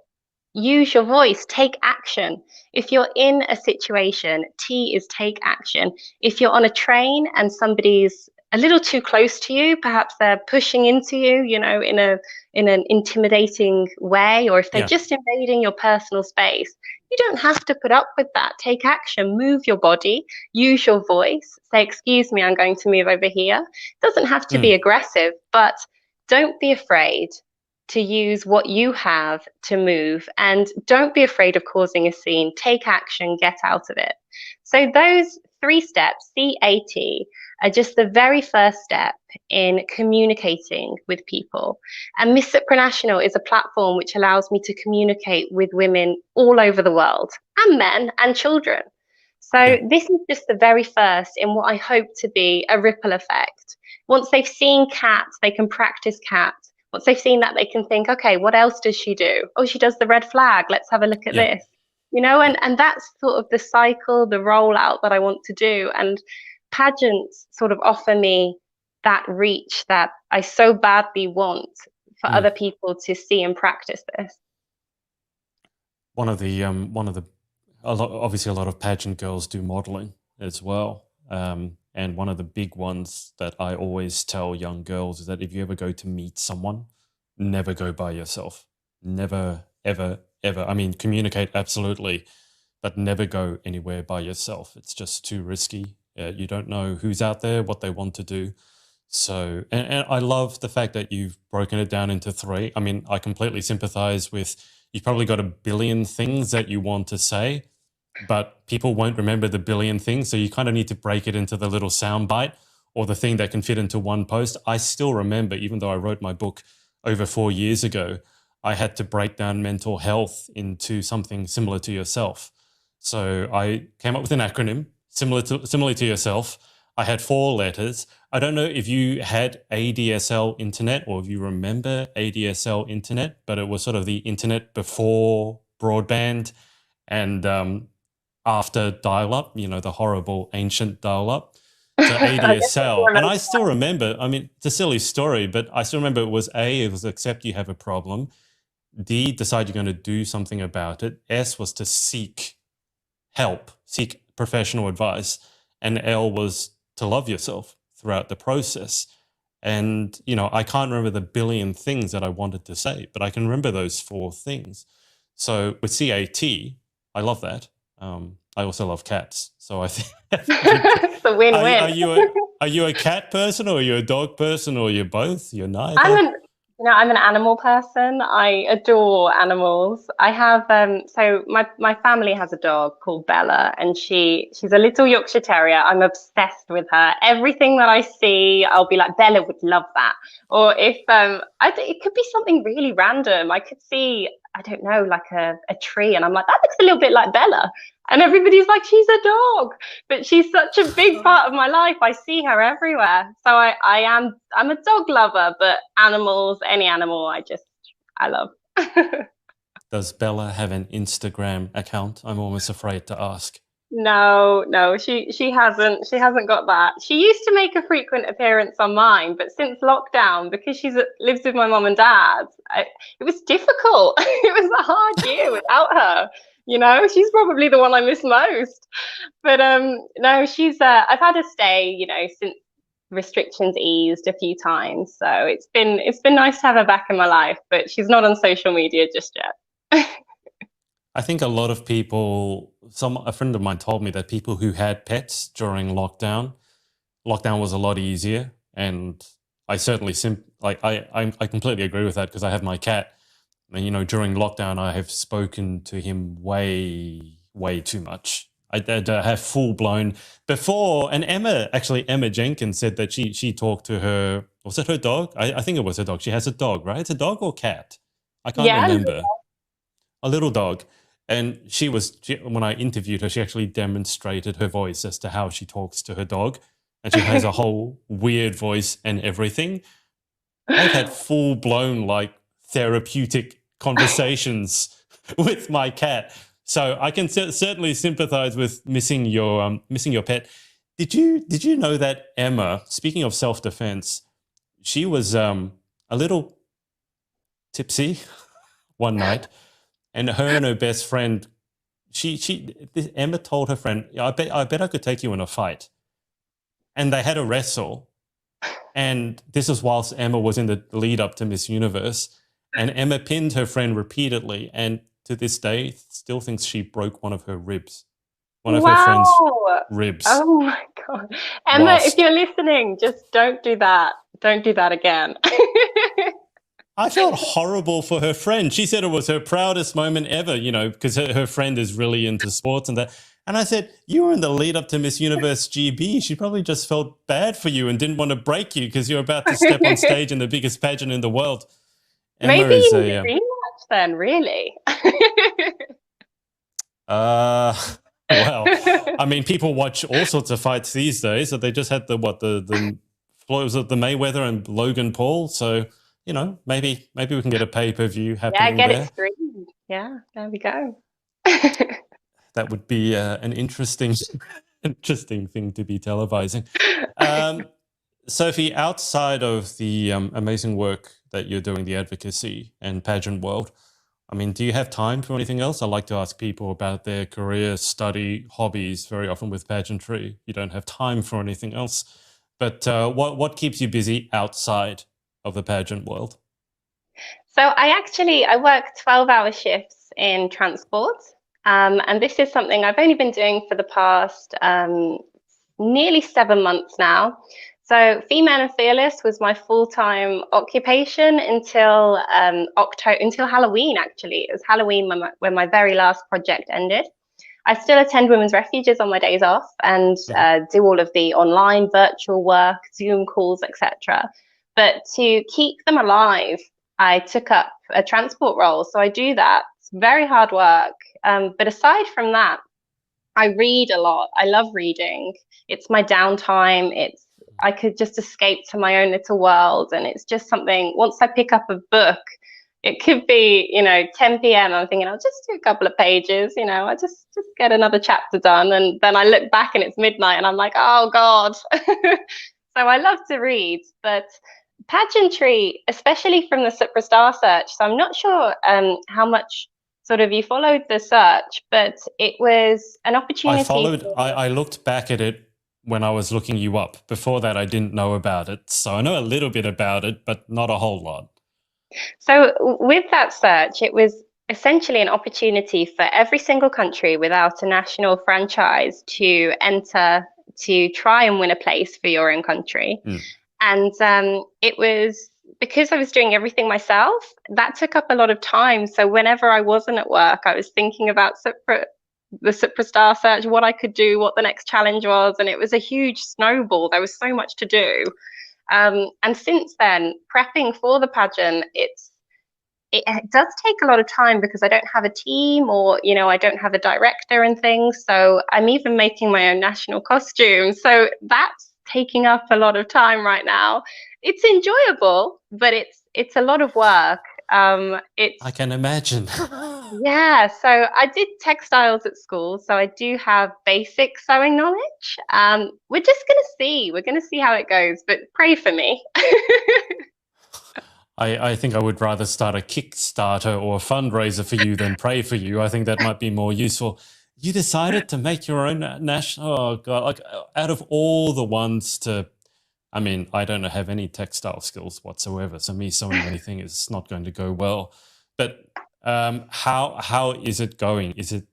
use your voice, take action. If you're in a situation, T is take action. If you're on a train and somebody's a little too close to you, perhaps they're pushing into you, in an intimidating way, or if they're Yeah. just invading your personal space, you don't have to put up with that. Take action, move your body, use your voice, say, excuse me, I'm going to move over here. It doesn't have to be Mm. aggressive, but don't be afraid to use what you have to move, and don't be afraid of causing a scene. Take action, get out of it. So those 3 steps, CAT, are just the very first step in communicating with people. And Miss Supranational is a platform which allows me to communicate with women all over the world, and men and children. So Yeah. this is just the very first in what I hope to be a ripple effect. Once they've seen Cat, they can practice Cat. Once they've seen that, they can think, okay, what else does she do? Oh, she does the red flag. Let's have a look at Yeah. this. And that's sort of the cycle, the rollout that I want to do. And pageants sort of offer me that reach that I so badly want for Mm. other people to see and practice this. Obviously a lot of pageant girls do modeling as well. And one of the big ones that I always tell young girls is that if you ever go to meet someone, never go by yourself. Never, ever, ever. I mean, communicate absolutely, but never go anywhere by yourself. It's just too risky. You don't know who's out there, what they want to do. So, and I love the fact that you've broken it down into 3. I mean, I completely sympathize with, you've probably got a billion things that you want to say, but people won't remember the billion things. So you kind of need to break it into the little soundbite or the thing that can fit into one post. I still remember, even though I wrote my book over 4 years ago, I had to break down mental health into something similar to yourself. So I came up with an acronym similar to yourself. I had 4 letters. I don't know if you had ADSL internet or if you remember ADSL internet, but it was sort of the internet before broadband and after dial-up, the horrible ancient dial-up. So ADSL. And I still remember, I mean, it's a silly story, but I still remember it was A, it was accept you have a problem. D, decide you're going to do something about it. S was to seek help, seek professional advice. And L was to love yourself throughout the process. And, I can't remember the billion things that I wanted to say, but I can remember those 4 things. So with CAT, I love that. I also love cats. So I think it's a win-win. Are you a cat person or are you a dog person or you're both? You're neither? I'm an animal person. I adore animals. I have so my family has a dog called Bella, and she's a little Yorkshire Terrier. I'm obsessed with her. Everything that I see, I'll be like, Bella would love that. Or if it could be something really random. I could see, I don't know, like a tree, and I'm like, that looks a little bit like Bella. And everybody's like, she's a dog, but she's such a big part of my life. I see her everywhere. So I'm a dog lover, but animals, any animal, I love. Does Bella have an Instagram account? I'm almost afraid to ask. No, she hasn't got that. She used to make a frequent appearance on mine, but since lockdown, because she lives with my mom and dad, it was difficult. It was a hard year without her. She's probably the one I miss most. But no, I've had her stay, since restrictions eased a few times. So it's been nice to have her back in my life, but she's not on social media just yet. I think a lot of people, a friend of mine told me that people who had pets during lockdown was a lot easier. And I certainly, I completely agree with that because I have my cat. And, during lockdown, I have spoken to him way, way too much. I have full blown before. And Emma Jenkins said that she talked to her, was it her dog? I think it was her dog. She has a dog, right? It's a dog or cat? I can't remember. A little dog. And when I interviewed her, she actually demonstrated her voice as to how she talks to her dog. And she has a whole weird voice and everything. I've had full blown therapeutic conversations with my cat. So I can certainly sympathize with missing your pet. Did you know that Emma, speaking of self-defense, she was a little tipsy one night. and her and her best friend, Emma told her friend, I bet I could take you in a fight. And they had a wrestle. And this is whilst Emma was in the lead up to Miss Universe. And Emma pinned her friend repeatedly. And to this day, still thinks she broke one of her ribs. One of her friend's ribs. Oh my God. Emma, if you're listening, just don't do that. Don't do that again. I felt horrible for her friend. She said it was her proudest moment ever, you know, because her friend is really into sports and that. And I said, you were in the lead up to Miss Universe GB. She probably just felt bad for you and didn't want to break you because you're about to step on stage in the biggest pageant in the world. Emma Maybe you need a rematch then, really. Well, I mean, people watch all sorts of fights these days. So they just had the Mayweather and Logan Paul. So, you know, maybe we can get a pay-per-view happening there. Yeah, get it streamed. Yeah, there we go. That would be an interesting thing to be televising. Sophie, outside of the amazing work that you're doing, the advocacy and pageant world, I mean, do you have time for anything else? I like to ask people about their career, study, hobbies. Very often with pageantry, you don't have time for anything else. But what keeps you busy outside of the pageant world? So I work 12-hour shifts in transport. And this is something I've only been doing for the past nearly 7 months now. So Female and Fearless was my full-time occupation until until Halloween, actually. It was Halloween when my very last project ended. I still attend women's refuges on my days off and do all of the online virtual work, Zoom calls, etc. But to keep them alive, I took up a transport role. So I do that. It's very hard work. But aside from that, I read a lot. I love reading. It's my downtime. I could just escape to my own little world. And it's just something, once I pick up a book, it could be, 10 p.m. I'm thinking, I'll just do a couple of pages, I just get another chapter done. And then I look back and it's midnight and I'm like, oh God. So I love to read, but pageantry, especially from the Supra Star Search. So I'm not sure how much sort of you followed the search, but it was an opportunity. I looked back at it when I was looking you up. Before that, I didn't know about it. So I know a little bit about it, but not a whole lot. So with that search, it was essentially an opportunity for every single country without a national franchise to enter to try and win a place for your own country. And it was because I was doing everything myself, that took up a lot of time. So whenever I wasn't at work, I was thinking about the Supra Star Search, what I could do, what the next challenge was. And it was a huge snowball. There was so much to do. And since then, prepping for the pageant, it does take a lot of time because I don't have a team or, I don't have a director and things. So I'm even making my own national costume. So that's taking up a lot of time right now. It's enjoyable, but it's a lot of work. I can imagine. Yeah, so I did textiles at school, so I do have basic sewing knowledge. We're just gonna see. We're gonna see how it goes, but pray for me. I think I would rather start a Kickstarter or a fundraiser for you than pray for you. I think that might be more useful. You decided to make your own national, oh God, like out of all the ones to, I mean, I don't have any textile skills whatsoever. So me sewing anything is not going to go well. But how is it going? Is it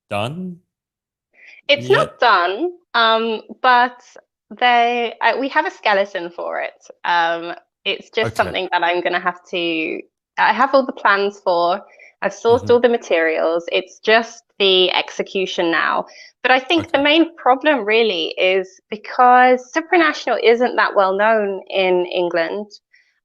done? It's not done, but we have a skeleton for it. It's just something that I'm going to have to, I have all the plans for, I've sourced all the materials. It's just the execution now. But I think the main problem really is because Supranational isn't that well known in England.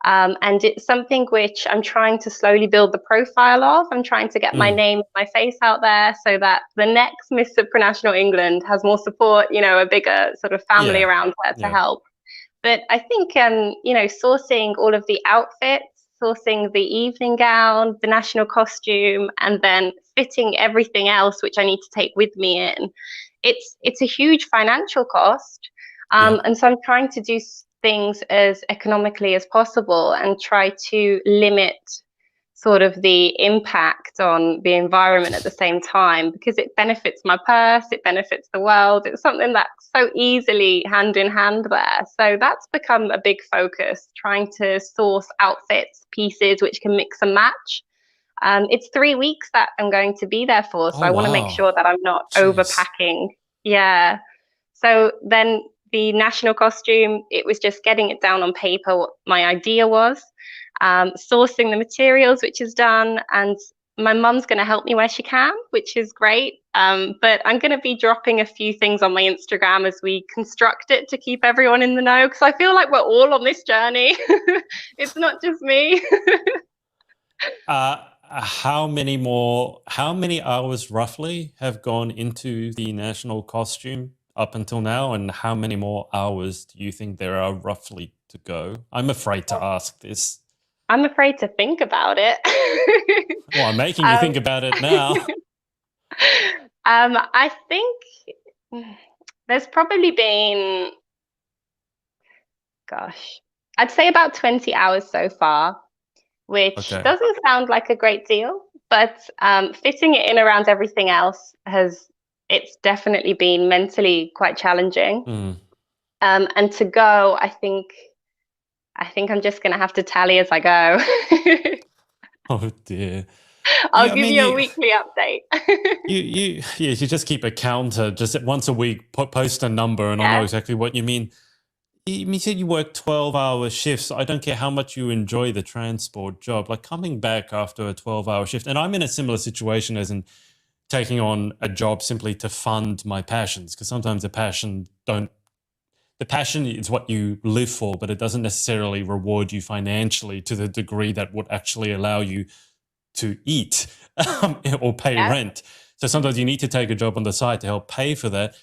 And it's something which I'm trying to slowly build the profile of. I'm trying to get my name, my face out there so that the next Miss Supranational England has more support, a bigger sort of family around her to help. But I think, sourcing all of the outfits, sourcing the evening gown, the national costume, and then fitting everything else which I need to take with me in, it's a huge financial cost. And so I'm trying to do things as economically as possible and try to limit sort of the impact on the environment at the same time, because it benefits my purse, it benefits the world. It's something that's so easily hand in hand there. So that's become a big focus, trying to source outfits, pieces which can mix and match. It's 3 weeks that I'm going to be there for, so Oh, I want to make wow. sure that I'm not Jeez. overpacking. Yeah. So then the national costume, it was just getting it down on paper what my idea was, sourcing the materials, which is done, and my mum's going to help me where she can, which is great. But I'm going to be dropping a few things on my Instagram as we construct it to keep everyone in the know, because I feel like we're all on this journey. It's not just me. How many hours roughly have gone into the national costume up until now, and how many more hours do you think there are roughly to go? I'm afraid to ask this. I'm afraid to think about it. Well, I'm making you um, think about it now. I think there's probably been, gosh, I'd say about 20 hours so far, which Okay. doesn't sound like a great deal, but fitting it in around everything else it's definitely been mentally quite challenging. Mm. And to go, I think I'm just going to have to tally as I go. Oh dear. I'll Yeah, I give mean, you a weekly update. you just keep a counter, just once a week, post a number, and I know Yeah. exactly what you mean. You said you work 12-hour shifts. I don't care how much you enjoy the transport job, like coming back after a 12-hour shift. And I'm in a similar situation as in taking on a job simply to fund my passions, because sometimes the passion is what you live for, but it doesn't necessarily reward you financially to the degree that would actually allow you to eat or pay Yeah. rent. So sometimes you need to take a job on the side to help pay for that.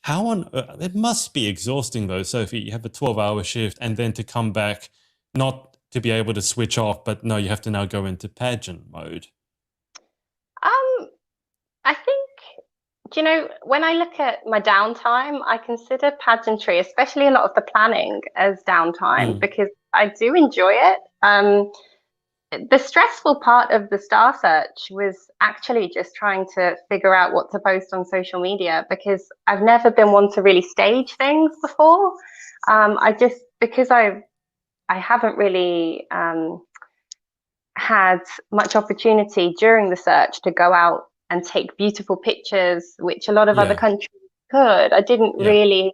How on it must be exhausting though, Sophie. You have a 12-hour shift and then to come back, not to be able to switch off, but no, you have to now go into pageant mode. Um, I think, when I look at my downtime, I consider pageantry, especially a lot of the planning, as downtime Mm, because I do enjoy it. The stressful part of the Star Search was actually just trying to figure out what to post on social media, because I've never been one to really stage things before. Because I haven't really had much opportunity during the search to go out and take beautiful pictures, which a lot of other yeah, countries could. I yeah. didn't really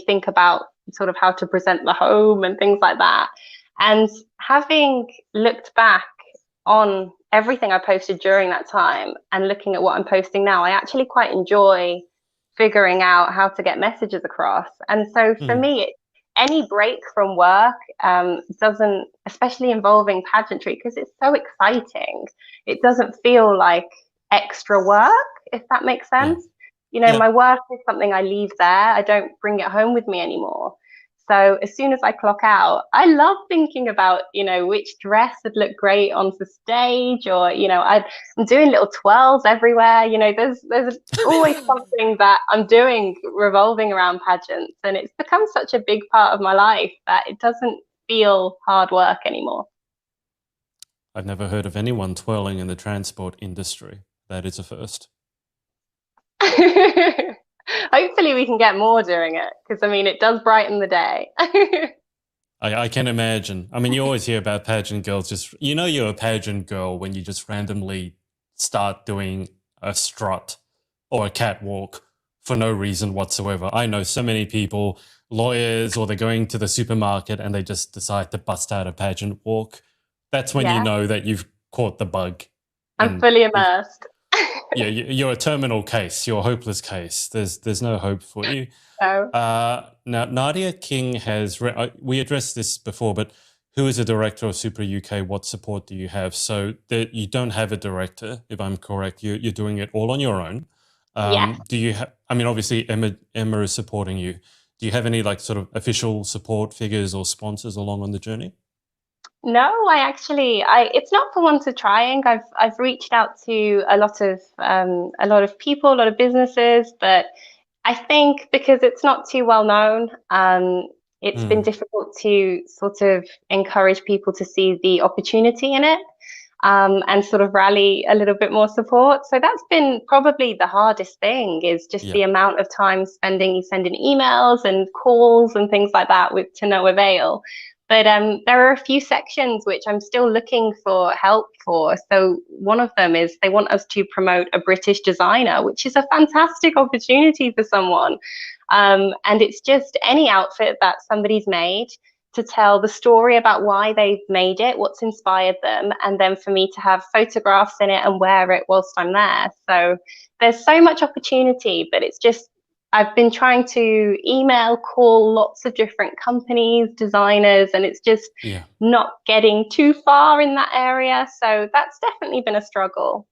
think about sort of how to present the home and things like that. And having looked back on everything I posted during that time and looking at what I'm posting now, I actually quite enjoy figuring out how to get messages across. And so for Mm, me, any break from work doesn't, especially involving pageantry, because it's so exciting, it doesn't feel like extra work, if that makes yeah, sense. yeah. My work is something I leave there. I don't bring it home with me anymore. So as soon as I clock out, I love thinking about, which dress would look great on the stage, or, I'm doing little twirls everywhere. There's always something that I'm doing revolving around pageants, and it's become such a big part of my life that it doesn't feel hard work anymore. I've never heard of anyone twirling in the transport industry. That is a first. Hopefully we can get more doing it, because it does brighten the day. I can imagine. I mean, you always hear about pageant girls. You're a pageant girl when you just randomly start doing a strut or a catwalk for no reason whatsoever. I know so many people, lawyers, or they're going to the supermarket and they just decide to bust out a pageant walk. That's when you Yeah, know that you've caught the bug I'm and fully you've immersed. yeah, you're a terminal case. You're a hopeless case. There's no hope for you. So Now, Nadia King we addressed this before, but who is a director of Supra UK? What support do you have? So that you don't have a director, if I'm correct. You're doing it all on your own. yes. Do you have? I mean, obviously Emma is supporting you. Do you have any like sort of official support figures or sponsors along on the journey? No, it's not for want of trying. I've reached out to a lot of people, a lot of businesses, but I think because it's not too well known, it's been Mm, difficult to sort of encourage people to see the opportunity in it. and sort of rally a little bit more support. So that's been probably the hardest thing, is just Yeah. the amount of time sending emails and calls and things like that with to no avail. But there are a few sections which I'm still looking for help for. So one of them is they want us to promote a British designer, which is a fantastic opportunity for someone. And it's just any outfit that somebody's made, to tell the story about why they've made it, what's inspired them, and then for me to have photographs in it and wear it whilst I'm there. So there's so much opportunity, but it's just, I've been trying to email, call lots of different companies, designers, and it's just Yeah. not getting too far in that area. So that's definitely been a struggle.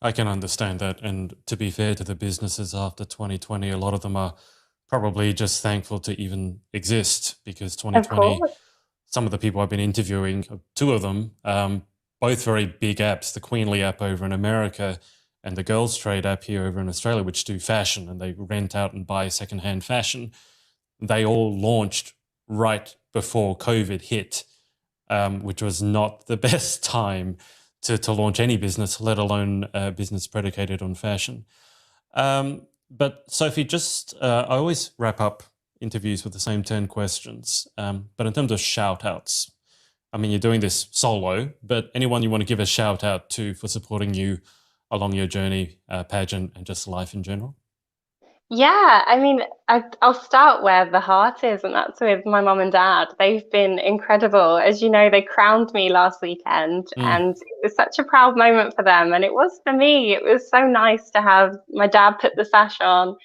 I can understand that. And to be fair to the businesses after 2020, a lot of them are probably just thankful to even exist, because Of 2020, course. some of the people I've been interviewing, two of them, both very big apps, the Queenly app over in America and the Girls Trade app here over in Australia, which do fashion and they rent out and buy secondhand fashion. They all launched right before COVID hit, which was not the best time to launch any business, let alone a business predicated on fashion. But Sophie, just I always wrap up interviews with the same 10 questions. But in terms of shout outs, I mean, you're doing this solo, but anyone you want to give a shout out to for supporting you along your journey, pageant, and just life in general? Yeah, I mean, I'll start where the heart is, and that's with my mum and dad. They've been incredible. As you know, they crowned me last weekend, Mm. and it was such a proud moment for them. And it was for me. It was so nice to have my dad put the sash on.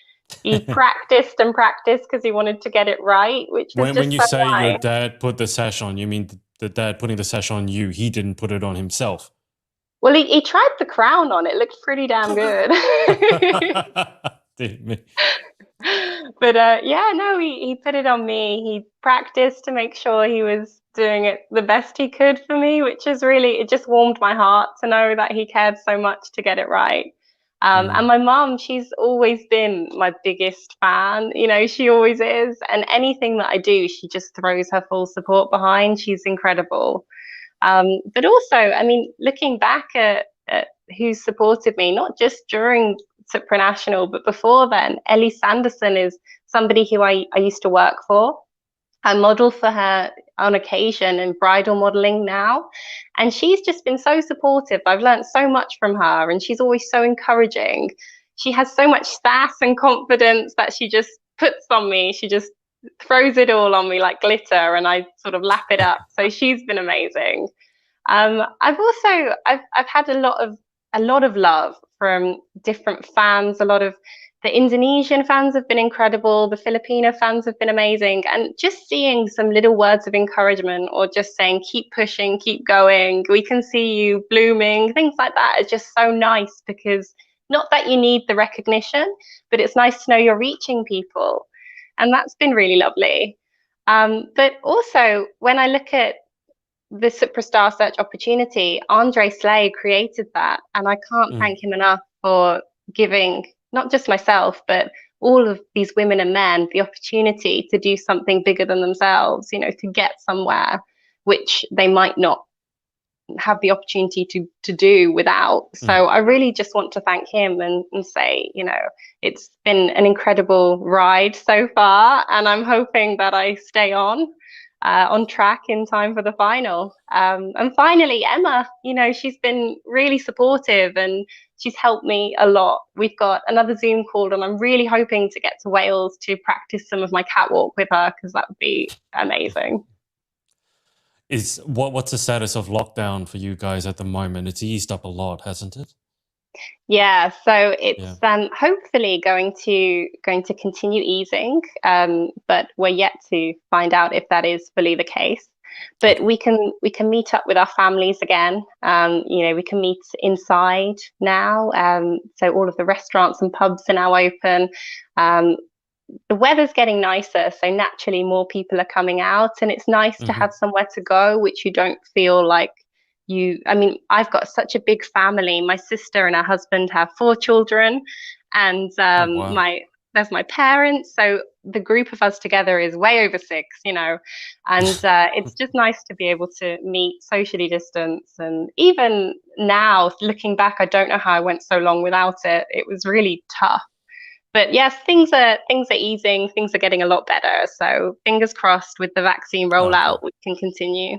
He practiced and practiced because he wanted to get it right, which was When just you so say your nice. dad put the sash on, you mean the dad putting the sash on you? He didn't put it on himself. Well, he tried the crown on. It looked pretty damn good. Dear me. But yeah, no, he put it on me. He practiced to make sure he was doing it the best he could for me, which is really, it just warmed my heart to know that he cared so much to get it right. And Mm. my mum, she's always been my biggest fan. You know, she always is. And anything that I do, she just throws her full support behind. She's incredible. But also, I mean, looking back at who's supported me, not just during Supranational, but before then, Ellie Sanderson is somebody who I used to work for. I model for her on occasion in bridal modeling now. And she's just been so supportive. I've learned so much from her, and she's always so encouraging. She has so much sass and confidence that she just puts on me. She just throws it all on me like glitter, and I sort of lap it up. So she's been amazing. I've also I've had a lot of love from different fans. A lot of the Indonesian fans have been incredible. The Filipino fans have been amazing, and just seeing some little words of encouragement, or just saying keep pushing, keep going, we can see you blooming, things like that is just so nice, because not that you need the recognition, but it's nice to know you're reaching people, and that's been really lovely. But also, when I look at the Supra Star Search opportunity, Andre Slay created that. And I can't Mm. thank him enough for giving not just myself, but all of these women and men the opportunity to do something bigger than themselves, you know, to get somewhere which they might not have the opportunity to do without. So Mm. I really just want to thank him, and say, you know, it's been an incredible ride so far, and I'm hoping that I stay on track in time for the final. And finally, Emma, you know, she's been really supportive, and she's helped me a lot. We've got another Zoom call, and I'm really hoping to get to Wales to practice some of my catwalk with her, because that would be amazing. What's the status of lockdown for you guys at the moment? It's eased up a lot, hasn't it? Yeah, so Yeah. it's hopefully going to continue easing, but we're yet to find out if that is fully the case. But Okay. we can meet up with our families again. You know, we can meet inside now. So all of the restaurants and pubs are now open. Um, the weather's getting nicer, so naturally more people are coming out, and it's nice to Hmm. have somewhere to go which you don't feel like you. I mean, I've got such a big family. My sister and her husband have 4 children, and Oh, wow. there's my parents. So the group of us together is way over six, you know, and it's just nice to be able to meet socially distance. And even now, looking back, I don't know how I went so long without it. It was really tough. But yes, things are easing. Things are getting a lot better. So fingers crossed with the vaccine rollout, we can continue.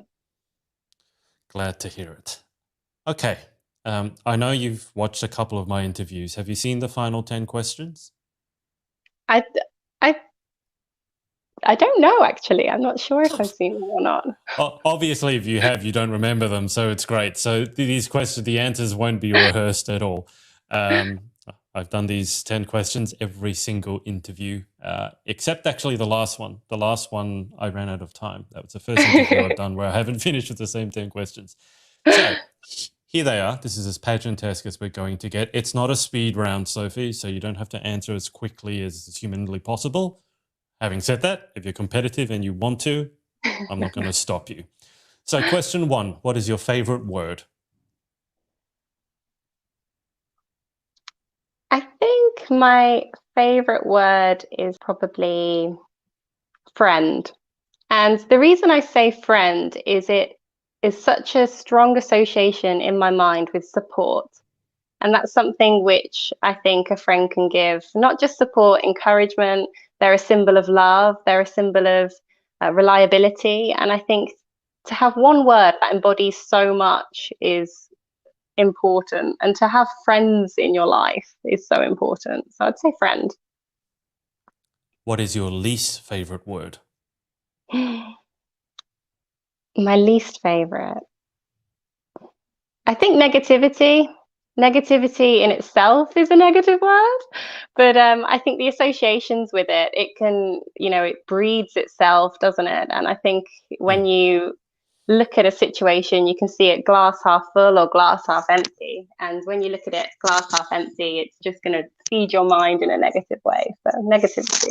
Glad to hear it. Okay. I know you've watched a couple of my interviews. Have you seen the final 10 questions? I I I don't know actually. I'm not sure if I've seen them or not. Obviously, if you have, you don't remember them, so it's great. So these questions, the answers won't be rehearsed at all. I've done these 10 questions every single interview, except actually the last one. The last one, I ran out of time. That was the first interview I've done where I haven't finished with the same 10 questions. So here they are. This is as pageant-esque as we're going to get. It's not a speed round, Sophie, so you don't have to answer as quickly as is humanly possible. Having said that, if you're competitive and you want to, I'm not going to stop you. So question 1, what is your favorite word? I think my favorite word is probably friend. And the reason I say friend is it is such a strong association in my mind with support. And that's something which I think a friend can give, not just support, encouragement. They're a symbol of love. They're a symbol of reliability. And I think to have one word that embodies so much is important. And to have friends in your life is so important. So I'd say friend. What is your least favorite word? My least favorite. I think negativity. Negativity in itself is a negative word, but I think the associations with it, it can, you know, it breeds itself, doesn't it? And I think when you look at a situation, you can see it glass half full or glass half empty. And when you look at it glass half empty, it's just going to feed your mind in a negative way. So negativity.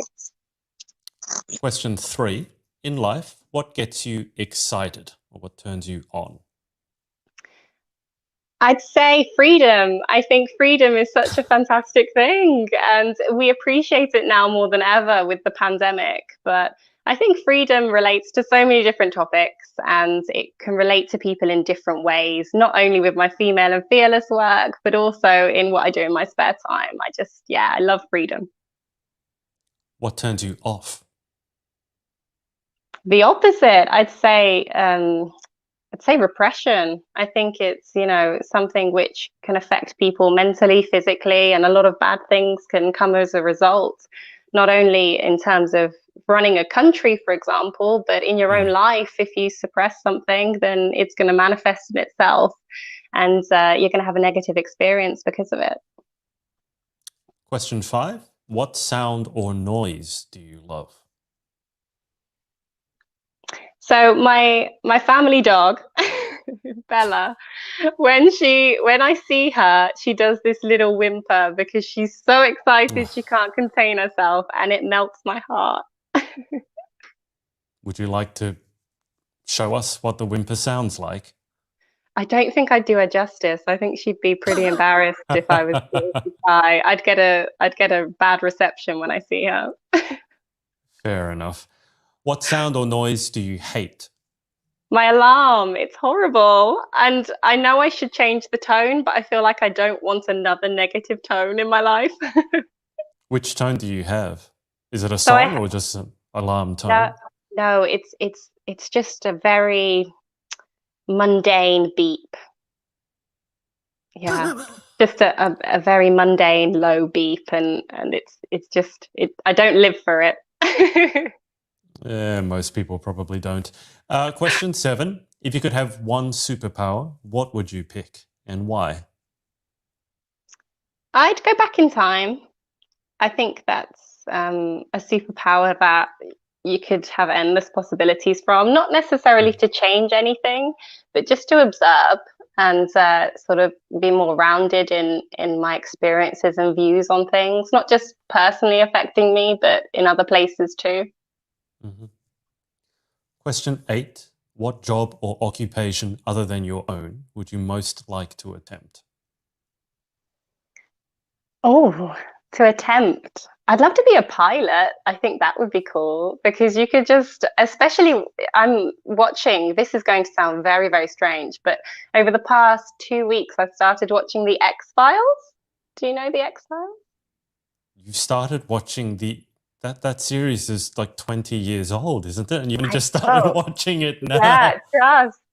Question 3, in life, what gets you excited or what turns you on? I'd say freedom. I think freedom is such a fantastic thing, and we appreciate it now more than ever with the pandemic. But I think freedom relates to so many different topics, and it can relate to people in different ways, not only with my female and fearless work, but also in what I do in my spare time. I love freedom. What turns you off? The opposite, I'd say repression. I think it's, you know, something which can affect people mentally, physically, and a lot of bad things can come as a result, not only in terms of running a country, for example, but in your own life. If you suppress something, then it's going to manifest in itself, and you're going to have a negative experience because of it. Question 5, what sound or noise do you love? So my family dog, Bella, when I see her, she does this little whimper because she's so excited she can't contain herself, and it melts my heart. Would you like to show us what the whimper sounds like? I don't think I'd do her justice. I think she'd be pretty embarrassed if I was to try. I'd get a bad reception when I see her. Fair enough. What sound or noise do you hate? My alarm, it's horrible. And I know I should change the tone, but I feel like I don't want another negative tone in my life. Which tone do you have? Is it a song or just an alarm tone? No, it's just a very mundane beep. Yeah. Just a very mundane low beep, and it's just I don't live for it. Yeah, most people probably don't. Question 7. If you could have one superpower, what would you pick and why? I'd go back in time. I think that's a superpower that you could have endless possibilities from, not necessarily to change anything, but just to observe and sort of be more rounded in my experiences and views on things, not just personally affecting me, but in other places too. Question 8. What job or occupation other than your own would you most like to attempt? Oh, to attempt. I'd love to be a pilot. I think that would be cool because you could just, especially, I'm watching, this is going to sound very, very strange, but over the past 2 weeks, I've started watching The X-Files. Do you know The X-Files? You started watching that series is like 20 years old, isn't it? And you only just started watching it now. Yeah,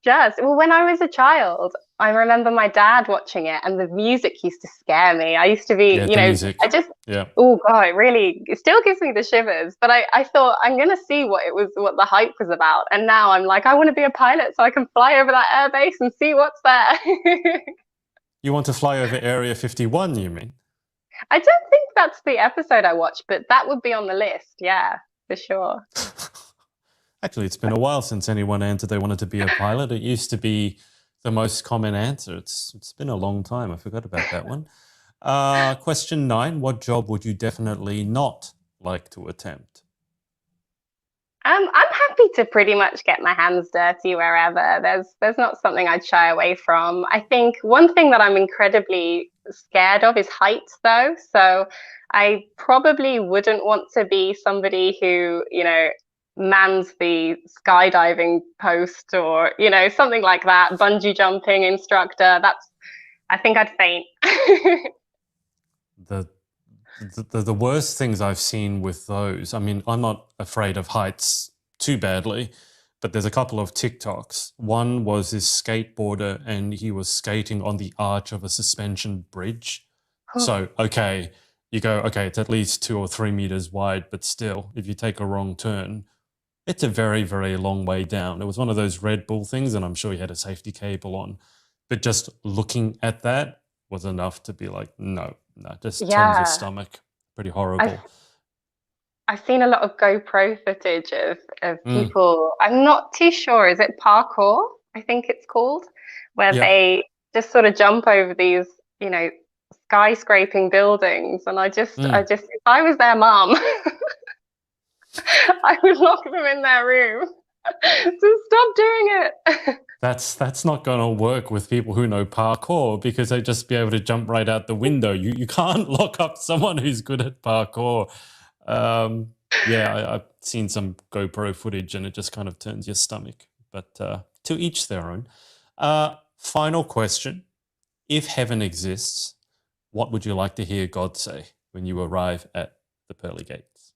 just. Well, when I was a child, I remember my dad watching it, and the music used to scare me. I used to be, music. Oh God, it still gives me the shivers. But I thought I'm gonna see what the hype was about, and now I'm like, I want to be a pilot so I can fly over that airbase and see what's there. You want to fly over Area 51, you mean? I don't think that's the episode I watched, but that would be on the list. Yeah, for sure. Actually, it's been a while since anyone answered they wanted to be a pilot. It used to be the most common answer. It's been a long time. I forgot about that one. Question 9, what job would you definitely not like to attempt? I'm happy to pretty much get my hands dirty wherever. There's not something I'd shy away from. I think one thing that I'm incredibly scared of is heights, though. So I probably wouldn't want to be somebody who, mans the skydiving post or, something like that, bungee jumping instructor. I think I'd faint. The worst things I've seen with those, I mean, I'm not afraid of heights too badly, but there's a couple of TikToks. One was this skateboarder and he was skating on the arch of a suspension bridge. So, okay, you go, okay, it's at least 2 or 3 meters wide, but still, if you take a wrong turn, it's a very, very long way down. It was one of those Red Bull things, and I'm sure he had a safety cable on. But just looking at that was enough to be like, no, just turns your stomach. Pretty horrible. I've seen a lot of GoPro footage of people. I'm not too sure. Is it parkour? I think it's called, where they just sort of jump over these, skyscraping buildings. And I just, if I was their mom, I would lock them in their room. So stop doing it. That's not going to work with people who know parkour because they'd just be able to jump right out the window. You can't lock up someone who's good at parkour. I've seen some GoPro footage and it just kind of turns your stomach. But to each their own. Final question. If heaven exists, what would you like to hear God say when you arrive at the pearly gates?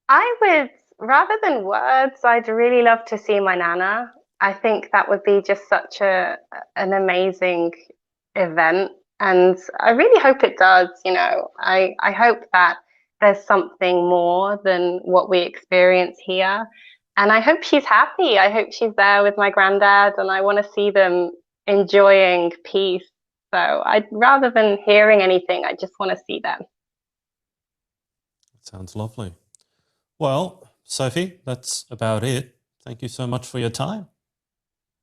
I would, rather than words, I'd really love to see my Nana. I think that would be just such an amazing event. And I really hope it does, I hope that there's something more than what we experience here. And I hope she's happy. I hope she's there with my granddad, and I want to see them enjoying peace. So rather than hearing anything, I just want to see them. Sounds lovely. Well, Sophie, that's about it. Thank you so much for your time.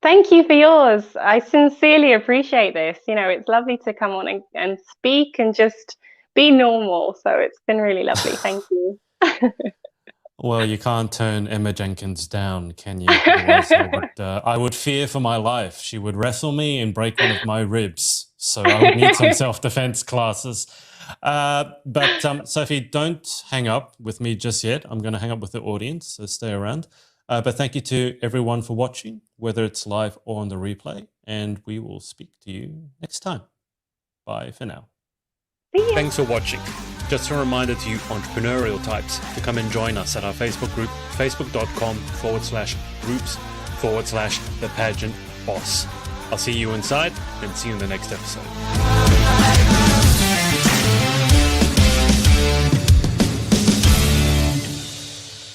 Thank you for yours. I sincerely appreciate this. It's lovely to come on and speak and just be normal. So it's been really lovely. Thank you. Well, you can't turn Emma Jenkins down, can you? Otherwise I would fear for my life. She would wrestle me and break one of my ribs. So I would need some self-defense classes. But Sophie, don't hang up with me just yet. I'm going to hang up with the audience, so stay around. But thank you to everyone for watching, whether it's live or on the replay. And we will speak to you next time. Bye for now. Thanks for watching. Just a reminder to you entrepreneurial types to come and join us at our Facebook group, facebook.com/groups/The Pageant Boss. I'll see you inside and see you in the next episode.